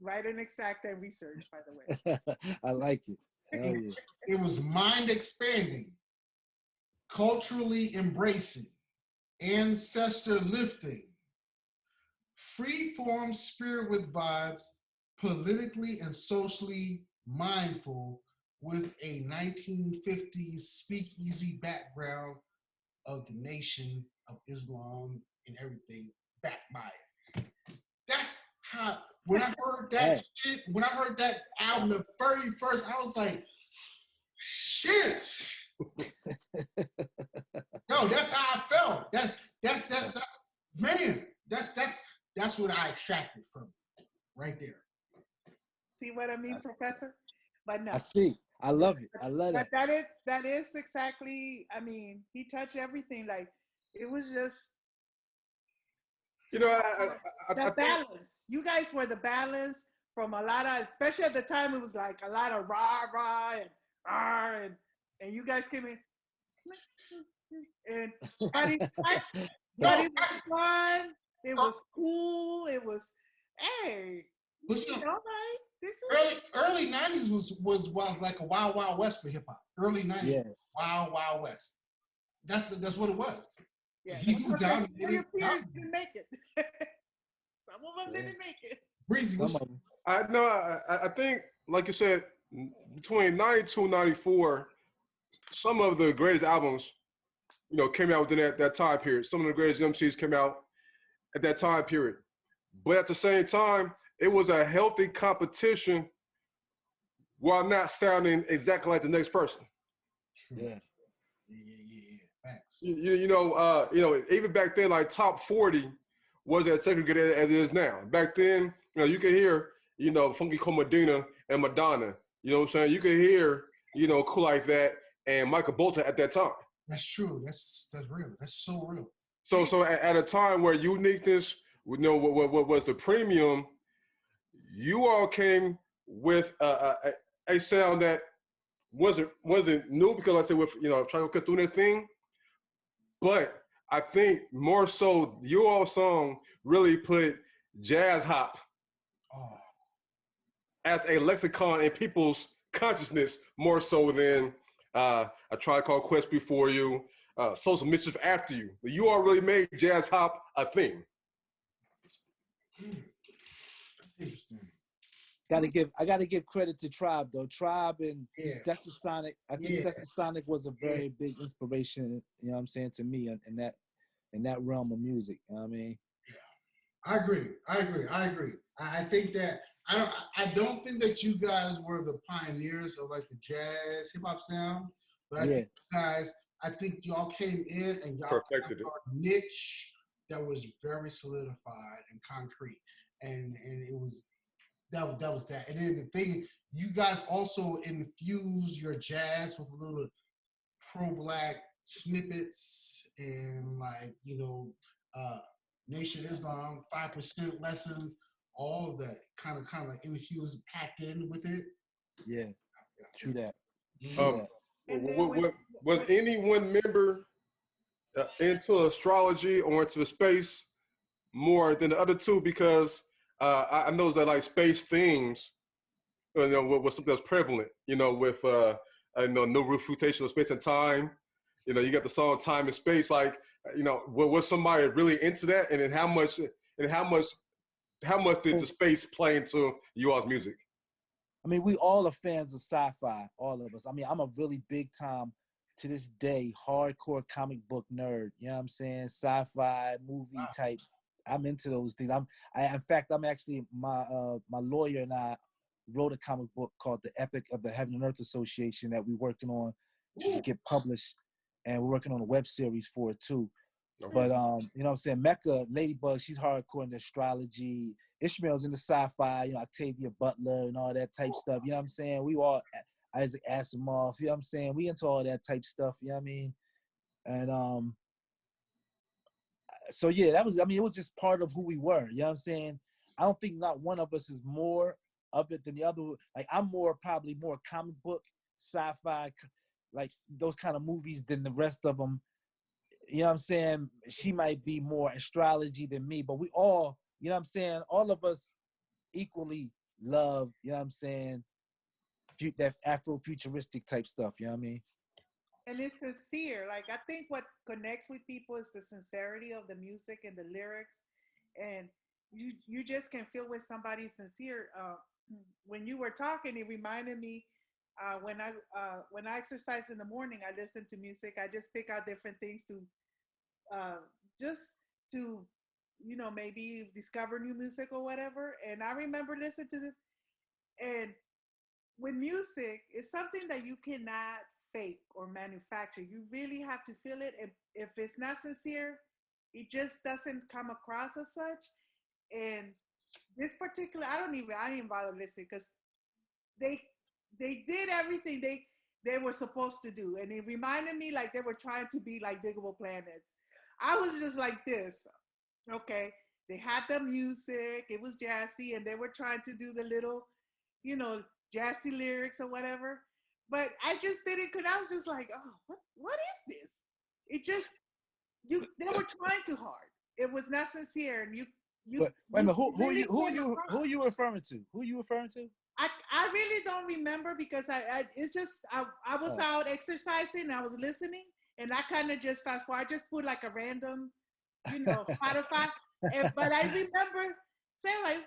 right and exact and research, by the way. I like it. Hell yeah. It was mind expanding, culturally embracing, ancestor lifting, free-form spirit with vibes, politically and socially mindful, with a 1950s speakeasy background of the Nation of Islam and everything backed by it. That's how, when I heard that shit, when I heard that album the very first, I was like, shit. No, that's how I felt. That's man, that's what I extracted from it, right there. See what I mean, Professor? But no. I see. I love it. I love But that. that is exactly, I mean, he touched everything. Like, it was just, You know, the balance. You guys were the balance from a lot of, especially at the time, it was like a lot of rah and rah, and you guys came in, and but it was fun. It was cool. It was, hey, you know, right? This is early '90s was like a wild West for hip hop. Early '90s, wild West. That's what it was. Yeah, your peers didn't make it. Some of them didn't make it. Breezy, I know. I think like you said, between 92 and 94, some of the greatest albums, came out within that time period. Some of the greatest MCs came out at that time period. But at the same time, it was a healthy competition while not sounding exactly like the next person. True. Yeah. Yeah. Facts. Even back then, like top 40 wasn't as segregated as it is now. Back then, you could hear, Funky Cole Medina and Madonna. You know what I'm saying? You could hear, Cool Like That and Michael Bolton at that time. That's true. That's real. That's so real. So at a time where uniqueness, what was the premium, you all came with a sound that wasn't new because, like I said, with trying to cut through that thing. But I think more so, your all song really put jazz hop as a lexicon in people's consciousness more so than a Tribe Called Quest before you, Social Mischief after you. You all really made jazz hop a thing. Interesting. I gotta give credit to Tribe though. Tribe and Stetsasonic. I think Yeah. Stetsasonic was a very big inspiration, you know what I'm saying, to me in that realm of music. You know what I mean? I agree. I think that I don't think that you guys were the pioneers of like the jazz hip hop sound, but I think you guys, y'all came in and y'all perfected it. A niche that was very solidified and concrete, and it was that was that. And then the thing, you guys also infuse your jazz with a little pro-black snippets and like Nation Islam, 5% lessons, all of that kind of like infused, packed in with it. Yeah, true that. Was any one member into astrology or into the space more than the other two? Because I know that like space themes, was something that's prevalent. With no refutation of space and time. You got the song "Time and Space." Like, was somebody really into that? And then how much did the space play into you all's music? I mean, we all are fans of sci-fi, all of us. I mean, I'm a really big time, to this day, hardcore comic book nerd. You know what I'm saying? Sci-fi, movie type. I'm into those things. In fact, I'm actually, my lawyer and I wrote a comic book called The Epic of the Heaven and Earth Association that we're working on to get published. And we're working on a web series for it too. Okay. But you know what I'm saying? Mecca, Ladybug, she's hardcore in the astrology. Ishmael's in the sci-fi, Octavia Butler and all that type stuff. You know what I'm saying? We all, Isaac Asimov, you know what I'm saying? We into all that type stuff, you know what I mean? And so yeah, it was just part of who we were, you know what I'm saying? I don't think not one of us is more of it than the other. Like, I'm probably more comic book, sci-fi, like those kind of movies than the rest of them. You know what I'm saying? She might be more astrology than me, but we all, you know what I'm saying? All of us equally love, you know what I'm saying, that Afro-futuristic type stuff, you know what I mean? And it's sincere. Like, I think what connects with people is the sincerity of the music and the lyrics. And you just can feel when somebody's sincere. When you were talking, it reminded me, when I exercise in the morning, I listen to music. I just pick out different things to maybe discover new music or whatever. And I remember listening to this. And with music, it's something that you cannot fake or manufacture. You really have to feel it. If it's not sincere, it just doesn't come across as such. And this particular, I didn't bother listening because they did everything they were supposed to do. And it reminded me like they were trying to be like Diggable Planets. I was just like this. Okay. They had the music. It was jazzy. And they were trying to do the little, jazzy lyrics or whatever. But I just did it because I was just like, oh, what is this? It just, they were trying too hard. It was not sincere. And But wait a minute, who are you referring to? Who are you referring to? I really don't remember because I was out exercising, I was listening, and I kind of just fast forward. I just put like a random, Spotify, but I remember saying like,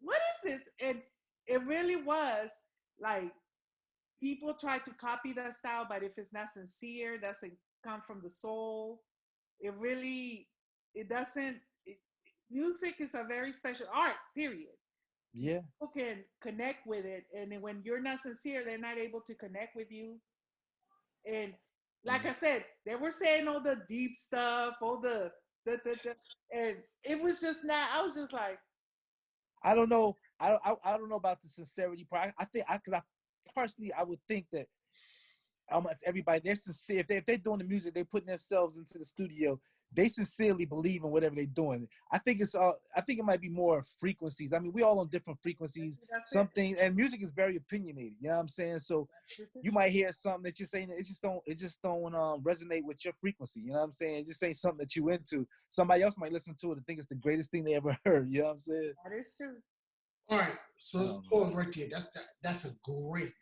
"What is this?" And it really was like people try to copy that style, but if it's not sincere, doesn't come from the soul. It really, it doesn't. Music is a very special art. Period. Yeah. People can connect with it, and then when you're not sincere, they're not able to connect with you. And like I said, they were saying all the deep stuff, all the and it was just not. I was just like, I don't know. I don't know about the sincerity part. I think because I personally I would think that almost everybody they're sincere. If they're doing the music, they're putting themselves into the studio. They sincerely believe in whatever they're doing. I think it's I think it might be more frequencies. I mean, we all on different frequencies. Something and music is very opinionated. You know what I'm saying? So you might hear something that you're saying it just don't resonate with your frequency. You know what I'm saying? It just ain't something that you into. Somebody else might listen to it and think it's the greatest thing they ever heard. You know what I'm saying? that is true. All right, so let's pause right there. That's a great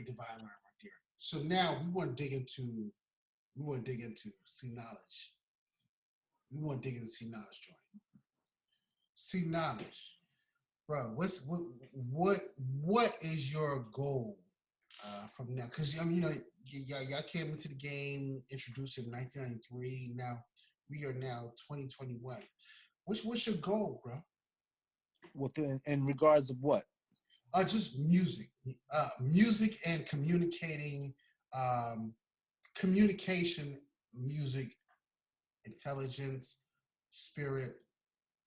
divide line right there. So now we want to dig into Cee Knowledge. We want to dig into Cee Knowledge joint. Cee Knowledge, bro. What is your goal from now? Because I mean, you know, y'all came into the game introduced in 1993. Now we are now 2021. What's your goal, bro? In regards of what? Just music, music and communicating, communication, music, intelligence, spirit,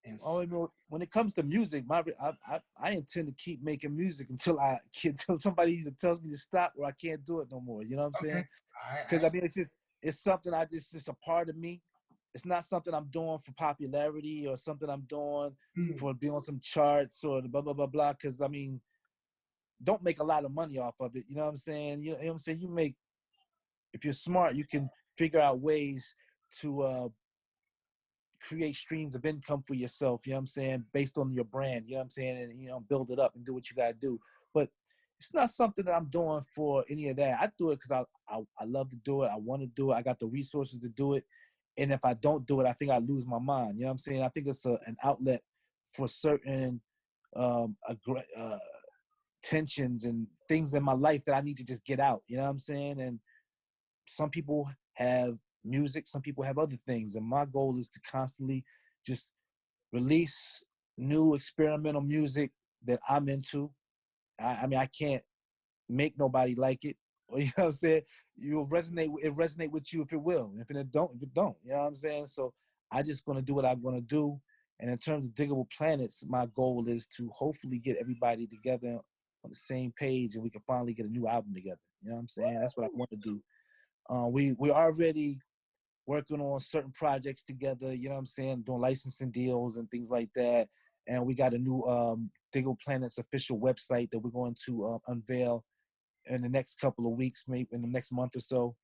and. When it comes to music, I intend to keep making music until somebody either tells me to stop or I can't do it no more. You know what I'm saying? Because I mean, it's something it's just a part of me. It's not something I'm doing for popularity or something I'm doing for being on some charts or the blah blah blah blah. Because I mean, don't make a lot of money off of it. You know what I'm saying? You know what I'm saying? If you're smart, you can figure out ways to create streams of income for yourself. You know what I'm saying? Based on your brand. You know what I'm saying? And you know, build it up and do what you gotta do. But it's not something that I'm doing for any of that. I do it because I love to do it. I want to do it. I got the resources to do it. And if I don't do it, I think I lose my mind. You know what I'm saying? I think it's an outlet for certain tensions and things in my life that I need to just get out. You know what I'm saying? And some people have music, some people have other things. And my goal is to constantly just release new experimental music that I'm into. I mean, I can't make nobody like it. You know what I'm saying? It resonate with you if it will. If it don't. You know what I'm saying? So I just gonna do what I'm gonna do. And in terms of Diggable Planets, my goal is to hopefully get everybody together on the same page and we can finally get a new album together. You know what I'm saying? That's what I want to do. We're already working on certain projects together, you know what I'm saying, doing licensing deals and things like that. And we got a new Diggable Planets official website that we're going to unveil in the next couple of weeks, maybe in the next month or so.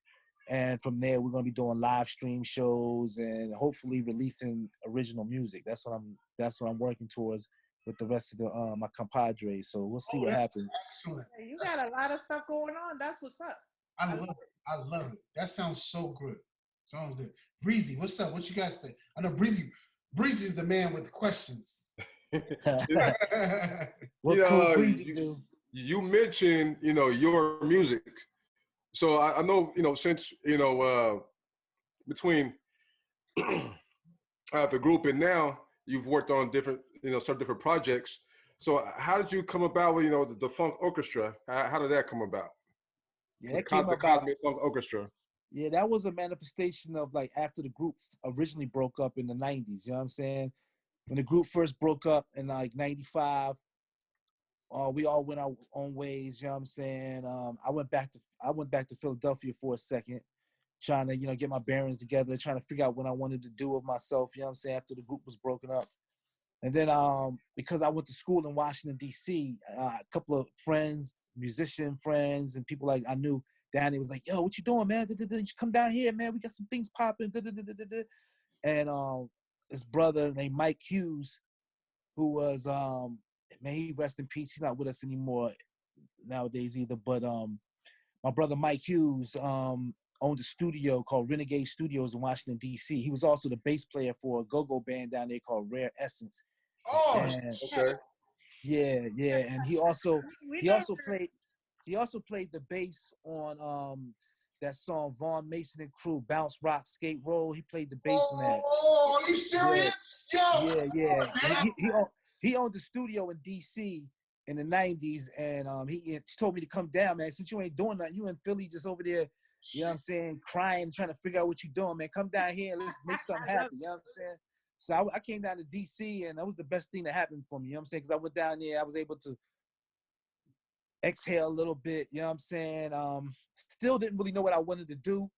And from there, we're going to be doing live stream shows and hopefully releasing original music. That's what I'm working towards with the rest of my compadres. So we'll see what happens. Excellent. You got a lot of stuff going on. That's what's up. I love it. That sounds so good. Sounds good. Breezy, what's up? What you guys say? I know Breezy is the man with the questions. What could Breezy do? You mentioned, you know, your music. So I know, you know, since, you know, between the group and now, you've worked on different, you know, some different projects. So how did you come about with, you know, the Funk Orchestra? How did that come about? Yeah, that came about. Cosmic Funk Orchestra. Yeah, that was a manifestation of like after the group originally broke up in the 90s. You know what I'm saying? When the group first broke up in like 95, we all went our own ways. You know what I'm saying? I went back to Philadelphia for a second, trying to, you know, get my bearings together, trying to figure out what I wanted to do with myself. You know what I'm saying? After the group was broken up. And then because I went to school in Washington, D.C., a couple of friends, musician friends, and people like I knew down there was like, yo, what you doing, man? You should come down here, man. We got some things popping. And this brother named Mike Hughes, who was, man, he rest in peace. He's not with us anymore nowadays either. But my brother Mike Hughes owned a studio called Renegade Studios in Washington, D.C. He was also the bass player for a go-go band down there called Rare Essence. Oh, okay. Yeah, and he also We he never. also played he also played the bass on that song Vaughn Mason and Crew, Bounce Rock Skate Roll. He played the bass on that. Oh, are you Yeah, serious? Yo, yeah, come yeah. on, And man. he owned the studio in DC in the '90s, and he told me to come down, man. Since you ain't doing nothing, you in Philly just over there, you know what I'm saying, crying, trying to figure out what you're doing, man. Come down here and let's make something happen. You know what I'm saying? So I came down to DC, and that was the best thing that happened for me. You know what I'm saying? Because I went down there, I was able to exhale a little bit. You know what I'm saying? Still didn't really know what I wanted to do,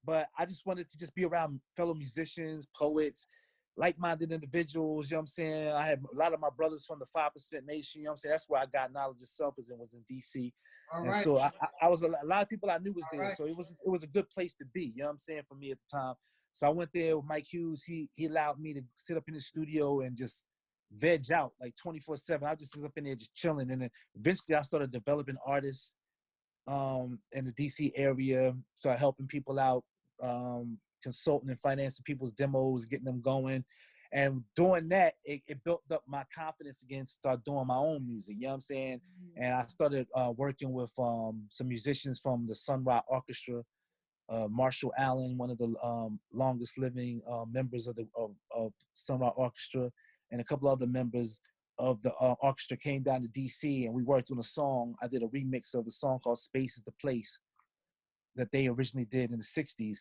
but I just wanted to just be around fellow musicians, poets, like-minded individuals. You know what I'm saying? I had a lot of my brothers from the 5% Nation. You know what I'm saying? That's where I got Knowledge Itself, was in DC. All And right. so I was a lot of people I knew was All there. right. So it was a good place to be. You know what I'm saying? For me at the time. So I went there with Mike Hughes. He allowed me to sit up in the studio and just veg out like 24/7. I just was up in there just chilling. And then eventually I started developing artists in the DC area, started helping people out, consulting and financing people's demos, getting them going. And doing that, it built up my confidence again to start doing my own music. You know what I'm saying? And I started working with some musicians from the Sun Ra Orchestra, Marshall Allen, one of the longest living members of the Sun Ra Orchestra, and a couple other members of the orchestra came down to DC, and we worked on a song. I did a remix of a song called "Space Is the Place" that they originally did in the '60s,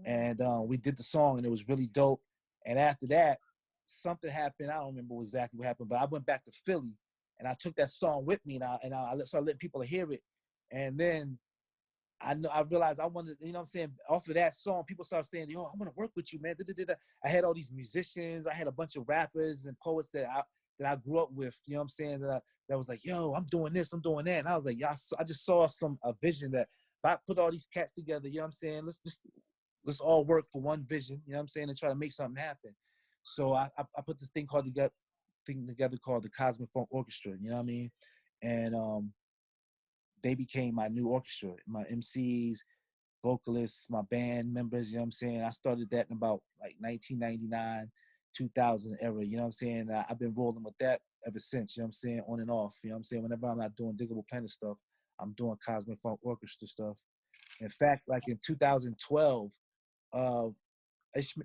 and we did the song, and it was really dope. And after that, something happened. I don't remember exactly what happened, but I went back to Philly, and I took that song with me, and I started letting people hear it, and then I realized I wanted, you know what I'm saying, off of that song, people started saying, yo, I want to work with you, man. I had all these musicians, I had a bunch of rappers and poets that I grew up with, you know what I'm saying, that was like, yo, I'm doing this, I'm doing that. And I was like, yeah, I just saw a vision that if I put all these cats together, you know what I'm saying, let's all work for one vision, you know what I'm saying, and try to make something happen. So I put this thing together called the Cosmic Funk Orchestra, you know what I mean? And they became my new orchestra, my MCs, vocalists, my band members, you know what I'm saying? I started that in about like 1999, 2000 era, you know what I'm saying? I've been rolling with that ever since, you know what I'm saying? On and off, you know what I'm saying? Whenever I'm not doing Diggable Planet stuff, I'm doing Cosmic Funk Orchestra stuff. In fact, like in 2012,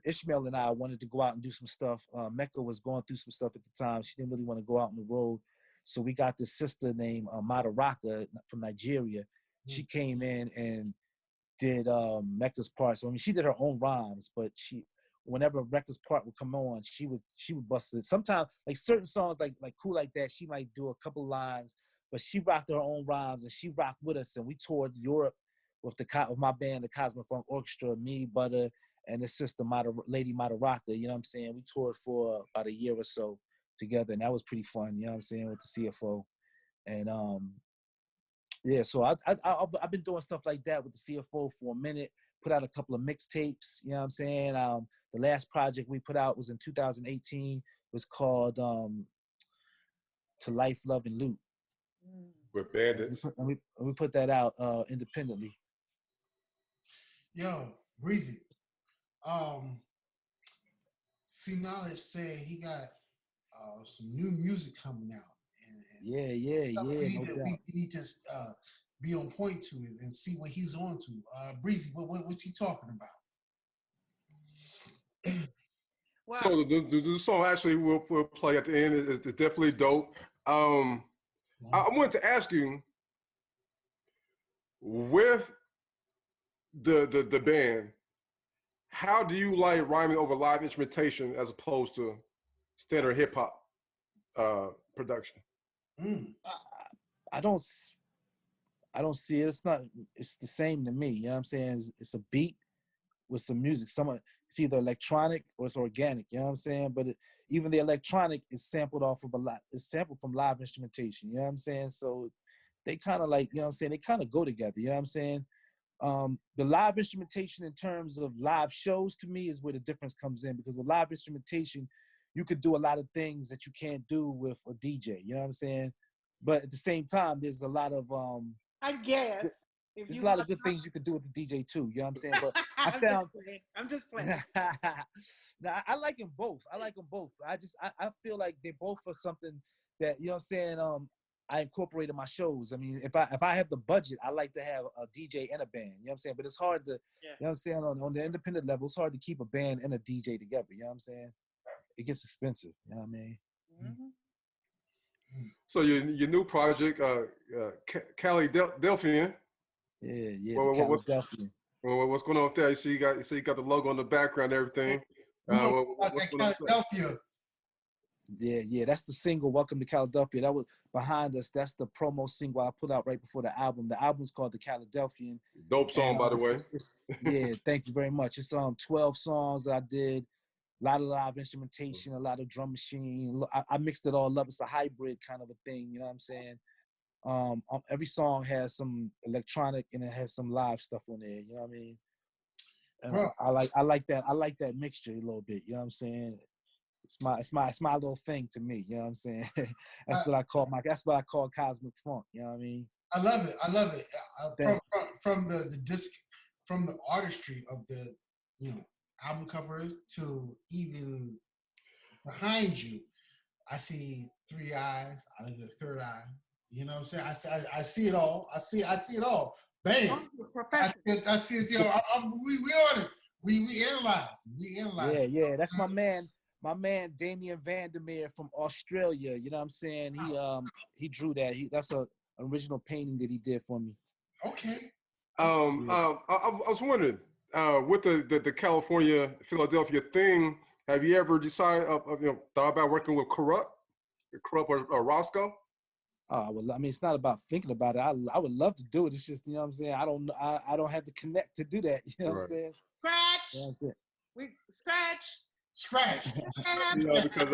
Ishmael and I wanted to go out and do some stuff. Mecca was going through some stuff at the time. She didn't really want to go out on the road. So we got this sister named Madaraka from Nigeria. She came in and did Mecca's part. So I mean, she did her own rhymes, but whenever Mecca's part would come on, she would bust it. Sometimes like certain songs like Cool Like That, she might do a couple lines, but she rocked her own rhymes and she rocked with us. And we toured Europe with my band, the Cosmic Funk Orchestra, me, Butter, and his sister Lady Madaraka. You know what I'm saying? We toured for about a year or so together, and that was pretty fun. You know what I'm saying, with the CFO. And yeah, so I've been doing stuff like that with the CFO for a minute. Put out a couple of mixtapes. You know what I'm saying? The last project we put out was in 2018. It was called To Life, Love, and Loot. With Bandits. And we put that out independently. Yo, Breezy. Cee Knowledge said he got some new music coming out. And Yeah, no doubt. we need to be on point to it and see what he's on to. Breezy, what's he talking about? Wow. So the song actually we'll play at the end is definitely dope. I wanted to ask you, with the band, how do you like rhyming over live instrumentation as opposed to standard hip hop production? I don't see it. It's the same to me. You know what I'm saying? It's a beat with some music. It's either electronic or it's organic. You know what I'm saying? But even the electronic is sampled it's sampled from live instrumentation. You know what I'm saying? So they kind of like, you know what I'm saying? They kind of go together. You know what I'm saying? The live instrumentation in terms of live shows to me is where the difference comes in, because with live instrumentation, you could do a lot of things that you can't do with a DJ. You know what I'm saying? But at the same time, there's a lot of I guess. there's a lot of good things you could do with the DJ too. You know what I'm saying? But I'm just playing. Now, I like them both. I feel like they both are something that, you know what I'm saying, I incorporated my shows. I mean, if I have the budget, I like to have a DJ and a band. You know what I'm saying? But it's hard to, you know what I'm saying, on the independent level, it's hard to keep a band and a DJ together. You know what I'm saying? It gets expensive. You know what I mean? Mm-hmm. So your new project, Cali Delphian. Yeah, Well, the Calidelphian. what's going on with that? You got the logo on the background and everything. We gonna What's talk about going on that Philadelphia. Yeah, that's the single, Welcome to Calidelphia. That was behind us. That's the promo single I put out right before the album. The album's called The Calidelphian. Dope song, by the way. Yeah, thank you very much. It's 12 songs that I did, a lot of live instrumentation, a lot of drum machine. I mixed it all up. It's a hybrid kind of a thing, you know what I'm saying? Every song has some electronic and it has some live stuff on there, you know what I mean? And I like that mixture a little bit, you know what I'm saying? It's my little thing to me, you know what I'm saying? That's what I call cosmic funk, you know what I mean? I love it. From the disc, from the artistry of the, you know, album covers to even behind you, I see three eyes. I look at the third eye. You know what I'm saying? I see it all. I see it all. Bam. I see it. You know, we on it. We analyze. Yeah. That's my man. My man Damian Vandermeer from Australia. You know what I'm saying? He drew that. That's a original painting that he did for me. Okay. I was wondering, with the California Philadelphia thing, have you ever decided thought about working with Corrupt or Roscoe? I mean, it's not about thinking about it. I would love to do it. It's just, you know what I'm saying? I don't have the connect to do that. You know what I'm saying? Scratch. Yeah, We scratch. You know, because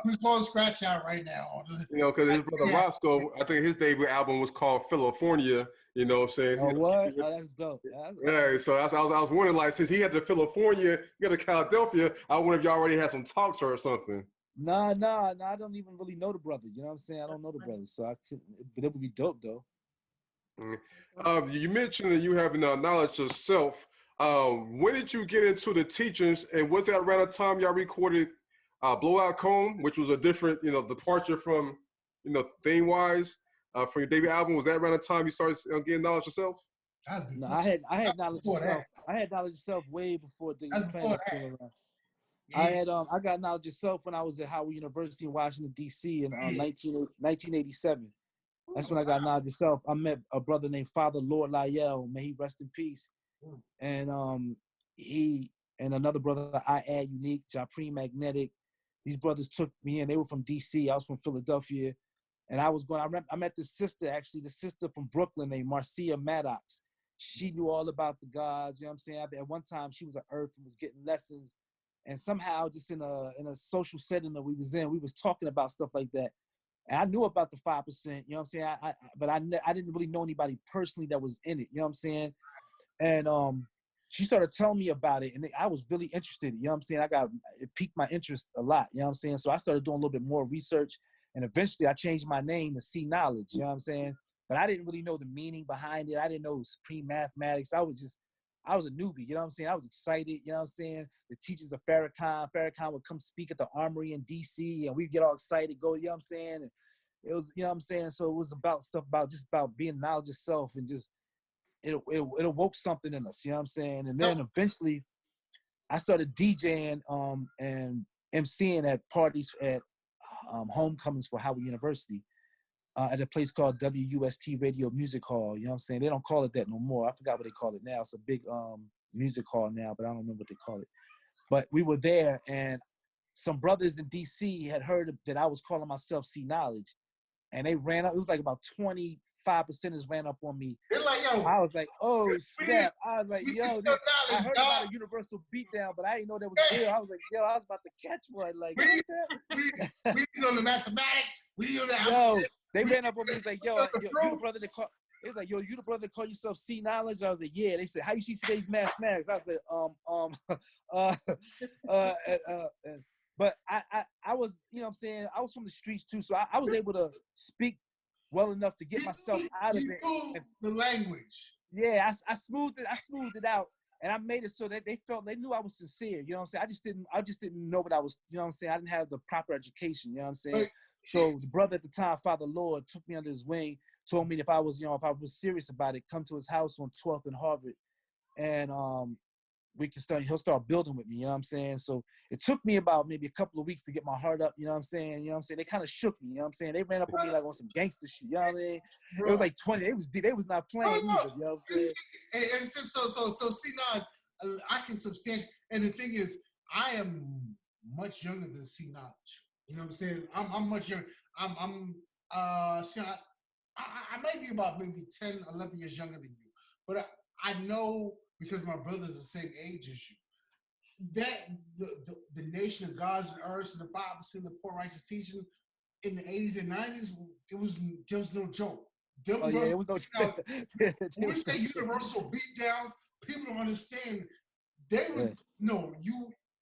we call Scratch out right now. You know, because his brother Roscoe, I think his debut album was called California. You know what I'm saying? Oh, what? Oh, that's dope. Yeah, so I was wondering, like, since he had the California, you got the Calidelphia, I wonder if y'all already had some talks or something. No, I don't even really know the brother. You know what I'm saying? I don't know the brother, so I couldn't. But it would be dope, though. You mentioned that you have knowledge of self. When did you get into the teachings, and was that around the time y'all recorded Blowout Comb, which was a different, departure from, theme-wise from your debut album? Was that around the time you started getting knowledge of self? No, I had knowledge of self. I had knowledge of self way before the plan came around. Yeah. I got knowledge of self when I was at Howard University in Washington, D.C. in 1987. That's when I got knowledge of self. I met a brother named Father Lord Lyell. May he rest in peace. And he and another brother, I Add Unique, Japri Magnetic. These brothers took me in. They were from D.C. I was from Philadelphia. And I met this sister, actually, the sister from Brooklyn named Marcia Maddox. She knew all about the gods, you know what I'm saying? At one time, she was an earth and was getting lessons. And somehow, just in a social setting that we was in, we was talking about stuff like that. And I knew about the 5%, you know what I'm saying? But I didn't really know anybody personally that was in it, you know what I'm saying? And she started telling me about it, and I was really interested, you know what I'm saying? It piqued my interest a lot, you know what I'm saying? So I started doing a little bit more research, and eventually I changed my name to Cee Knowledge, you know what I'm saying? But I didn't really know the meaning behind it. I didn't know supreme mathematics. I was a newbie, you know what I'm saying? I was excited, you know what I'm saying? The teachers of Farrakhan would come speak at the Armory in D.C., and we'd get all excited, go, you know what I'm saying? And it was, you know what I'm saying? So it was about stuff about being knowledge of self, and just, it awoke something in us, you know what I'm saying? And then eventually I started DJing and emceeing at parties at homecomings for Howard University at a place called WUST Radio Music Hall, you know what I'm saying? They don't call it that no more. I forgot what they call it now. It's a big music hall now, but I don't remember what they call it. But we were there, and some brothers in DC had heard that I was calling myself Cee Knowledge, and they ran up. It was like about 25% ran up on me. They're like, yo. I was like, oh, snap. I was like, yo, I heard about a universal beatdown, but I didn't know that was real. I was like, yo, I was about to catch one. Like, we know the mathematics. We know the yo, they ran up on me. It was like, yo, you the brother that call. It was like, yo, you the brother that call yourself Cee Knowledge? I was like, yeah. They said, how you see today's mathematics? I was like, but I was, you know what I'm saying? I was from the streets too, so I was able to speak well enough to get myself out of it. The language. Yeah, I smoothed it out. And I made it so that they knew I was sincere. You know what I'm saying? I just didn't know what I was, you know what I'm saying? I didn't have the proper education, you know what I'm saying? Right. So the brother at the time, Father Lord, took me under his wing, told me if I was serious about it, come to his house on 12th and Harvard, and he'll start building with me, you know what I'm saying? So it took me about maybe a couple of weeks to get my heart up, you know what I'm saying? You know what I'm saying? They kind of shook me, you know what I'm saying? They ran up on me like on some gangster shit, you know what I mean? It was like 20, they was not playing either, you know what I'm saying? And so Cee Knowledge, I can substantiate, and the thing is, I am much younger than Cee Knowledge. You know what I'm saying? I'm much younger. See, I might be about maybe 10, 11 years younger than you, but I know because my brother's the same age as you, that the nation of gods and earths and the 5% of the poor righteous teaching in the 80s and 90s, there was no joke. Oh yeah, it was no joke. When we say universal beatdowns, people don't understand. They was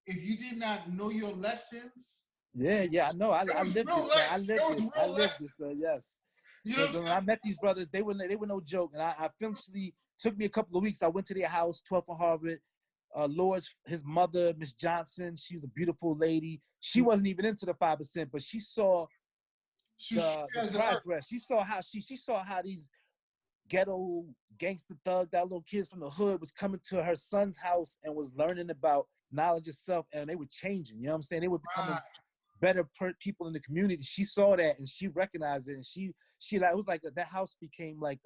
if you did not know your lessons. Yeah, I know. I lived this. I lived this. Yes. You know, when I met these brothers, they were no joke, and I eventually took me a couple of weeks. I went to their house, 12th and Harvard. His mother, Miss Johnson, she was a beautiful lady. She wasn't even into the 5%, but she saw the progress. She saw how these ghetto gangster thugged out little kids from the hood was coming to her son's house and was learning about knowledge of self, and they were changing. You know what I'm saying? They were becoming better people in the community. She saw that and she recognized it, and she like, it was like that house became like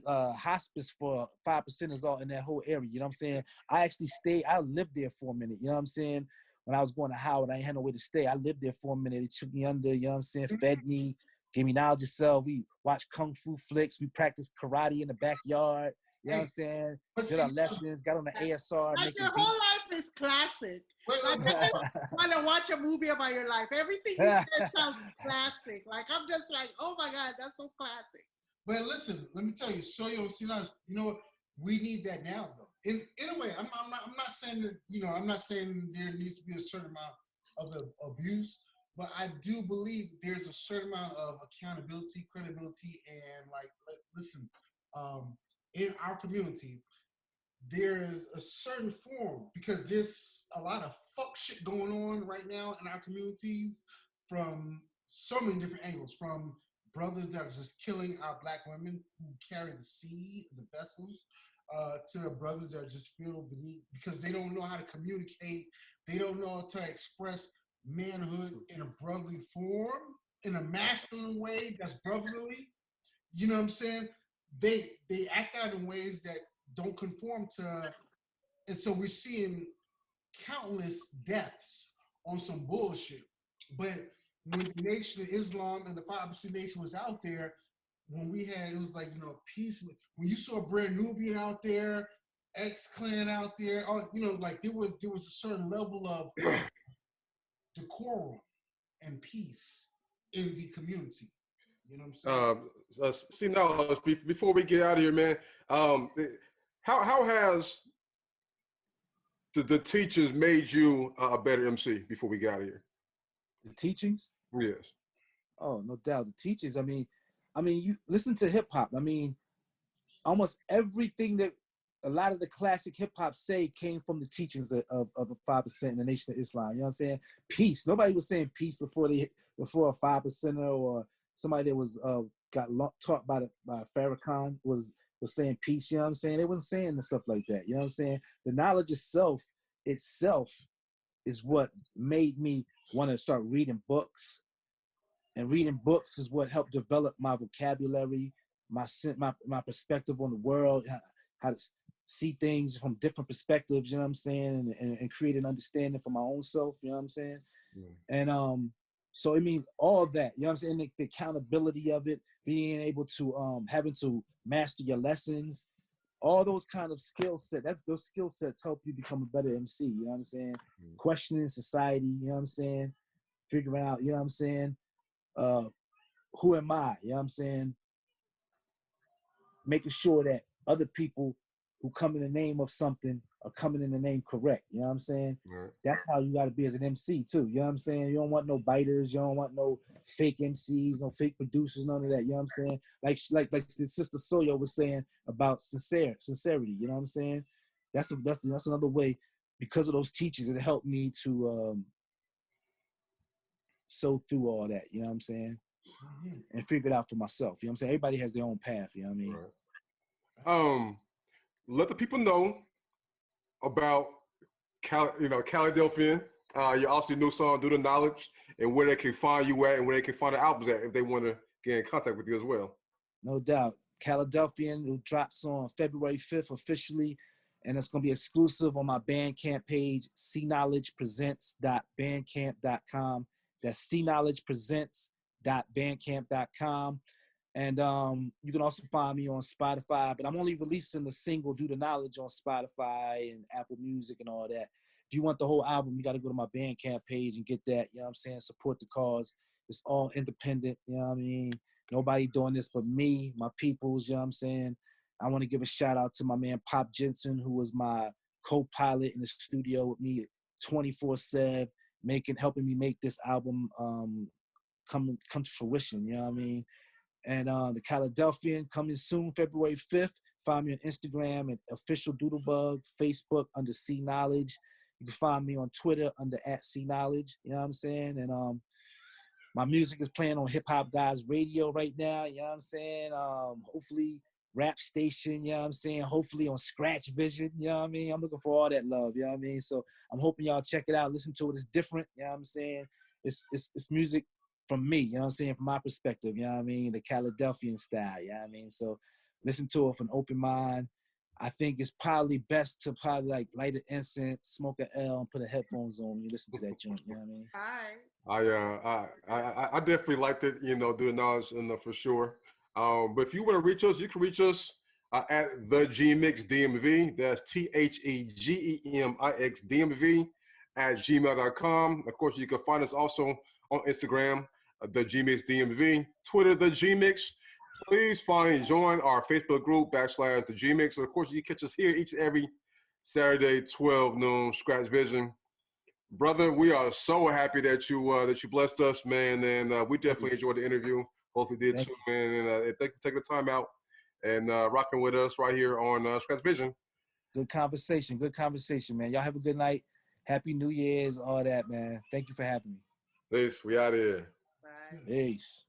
hospice for 5%ers all in that whole area. You know what I'm saying? I lived there for a minute. You know what I'm saying? When I was going to Howard, I ain't had no way to stay. I lived there for a minute. They took me under, you know what I'm saying? Fed me, gave me knowledge of self. We watched kung fu flicks. We practiced karate in the backyard. You know what I'm saying? Did our lessons, got on the ASR. Like your whole life is classic. Like, I want to watch a movie about your life. Everything you said sounds classic. Like, I'm just like, oh my God, that's so classic. But listen, let me tell you, Soyo and Cee Knowledge, you know what? We need that now, though. In a way, I'm not saying that, you know, I'm not saying there needs to be a certain amount of abuse, but I do believe there's a certain amount of accountability, credibility, and like, listen, in our community, there is a certain form, because there's a lot of fuck shit going on right now in our communities from so many different angles, from brothers that are just killing our black women who carry the seed, the vessels, to brothers that just feel the need because they don't know how to communicate. They don't know how to express manhood in a brotherly form, in a masculine way that's brotherly. You know what I'm saying? They act out in ways that don't conform to, and so we're seeing countless deaths on some bullshit. But when the Nation of Islam and the 5% Nation was out there, when we had, it was like, you know, peace. When you saw Brand Nubian out there, X-Clan out there, you know, like there was a certain level of decorum and peace in the community. You know what I'm saying? See, now, before we get out of here, man, how has the teachers made you a better MC before we get out of here? The teachings? Yes. Oh, no doubt. The teachings, I mean, you listen to hip hop. I mean, almost everything that a lot of the classic hip hop say came from the teachings of the 5% and the Nation of Islam. You know what I'm saying? Peace. Nobody was saying peace before a 5%er or somebody that was taught by Farrakhan was saying peace. You know what I'm saying? They wasn't saying the stuff like that. You know what I'm saying? The knowledge itself is what made me want to start reading books. And reading books is what helped develop my vocabulary, my perspective on the world, how to see things from different perspectives, you know what I'm saying, and create an understanding for my own self, you know what I'm saying? Yeah. And so I mean, all that, you know what I'm saying, the accountability of it, being able to, having to master your lessons, all those kind of skill sets, those skill sets help you become a better MC, you know what I'm saying? Questioning society, you know what I'm saying? Figuring out, you know what I'm saying? Who am I? You know what I'm saying? Making sure that other people who come in the name of something are coming in the name correct. You know what I'm saying? Right. That's how you got to be as an MC too. You know what I'm saying? You don't want no biters. You don't want no fake MCs, no fake producers, none of that. You know what I'm saying? Like the Sister Soyo was saying about sincerity. You know what I'm saying? that's another way, because of those teachers, it helped me to sew through all that, you know what I'm saying? And figure it out for myself. You know what I'm saying? Everybody has their own path, you know what I mean? Right. Let the people know about Calidelphian. Your also new song, Do the Knowledge, and where they can find you at and where they can find the albums at if they want to get in contact with you as well. No doubt. Calidelphian, it drops on February 5th officially, and it's going to be exclusive on my Bandcamp page, ceeknowledgepresents.bandcamp.com. That's ceeknowledgepresents.bandcamp.com. And you can also find me on Spotify, but I'm only releasing the single Do the Knowledge on Spotify and Apple Music and all that. If you want the whole album, you got to go to my Bandcamp page and get that, you know what I'm saying? Support the cause. It's all independent, you know what I mean? Nobody doing this but me, my peoples, you know what I'm saying? I want to give a shout out to my man Pop Jensen, who was my co-pilot in the studio with me 24/7, helping me make this album come to fruition, you know what I mean? And the Calidelphian coming soon, February 5th. Find me on Instagram at Official Doodlebug, Facebook under Cee Knowledge. You can find me on Twitter under @Cee Knowledge, you know what I'm saying? And my music is playing on Hip Hop Guys Radio right now, you know what I'm saying? Hopefully Rap Station, you know what I'm saying? Hopefully on Scratch Vision, you know what I mean? I'm looking for all that love, you know what I mean? So I'm hoping y'all check it out, listen to it. It's different, you know what I'm saying? It's music from me, you know what I'm saying? From my perspective, you know what I mean? The Calidelphian style, you know what I mean? So listen to it with an open mind. I think it's probably best to like light an incense, smoke an L, and put the headphones on when you listen to that joint, you know what I mean? All I definitely liked it, Do the Knowledge, for sure. But if you want to reach us, you can reach us at the Gemix DMV. That's TheGemix DMV at gmail.com. Of course, you can find us also on Instagram, the Gemix DMV, Twitter, the Gemix. Please join our Facebook group / the Gemix. Of course, you catch us here each and every Saturday, 12 noon, Scratch Vision. Brother, we are so happy that you blessed us, man, and we definitely enjoyed the interview. Hopefully did too, man. And thank you for taking the time out and rocking with us right here on Scratch Vision. Good conversation, man. Y'all have a good night. Happy New Year's, all that, man. Thank you for having me. Peace. We out of here. Bye. Peace.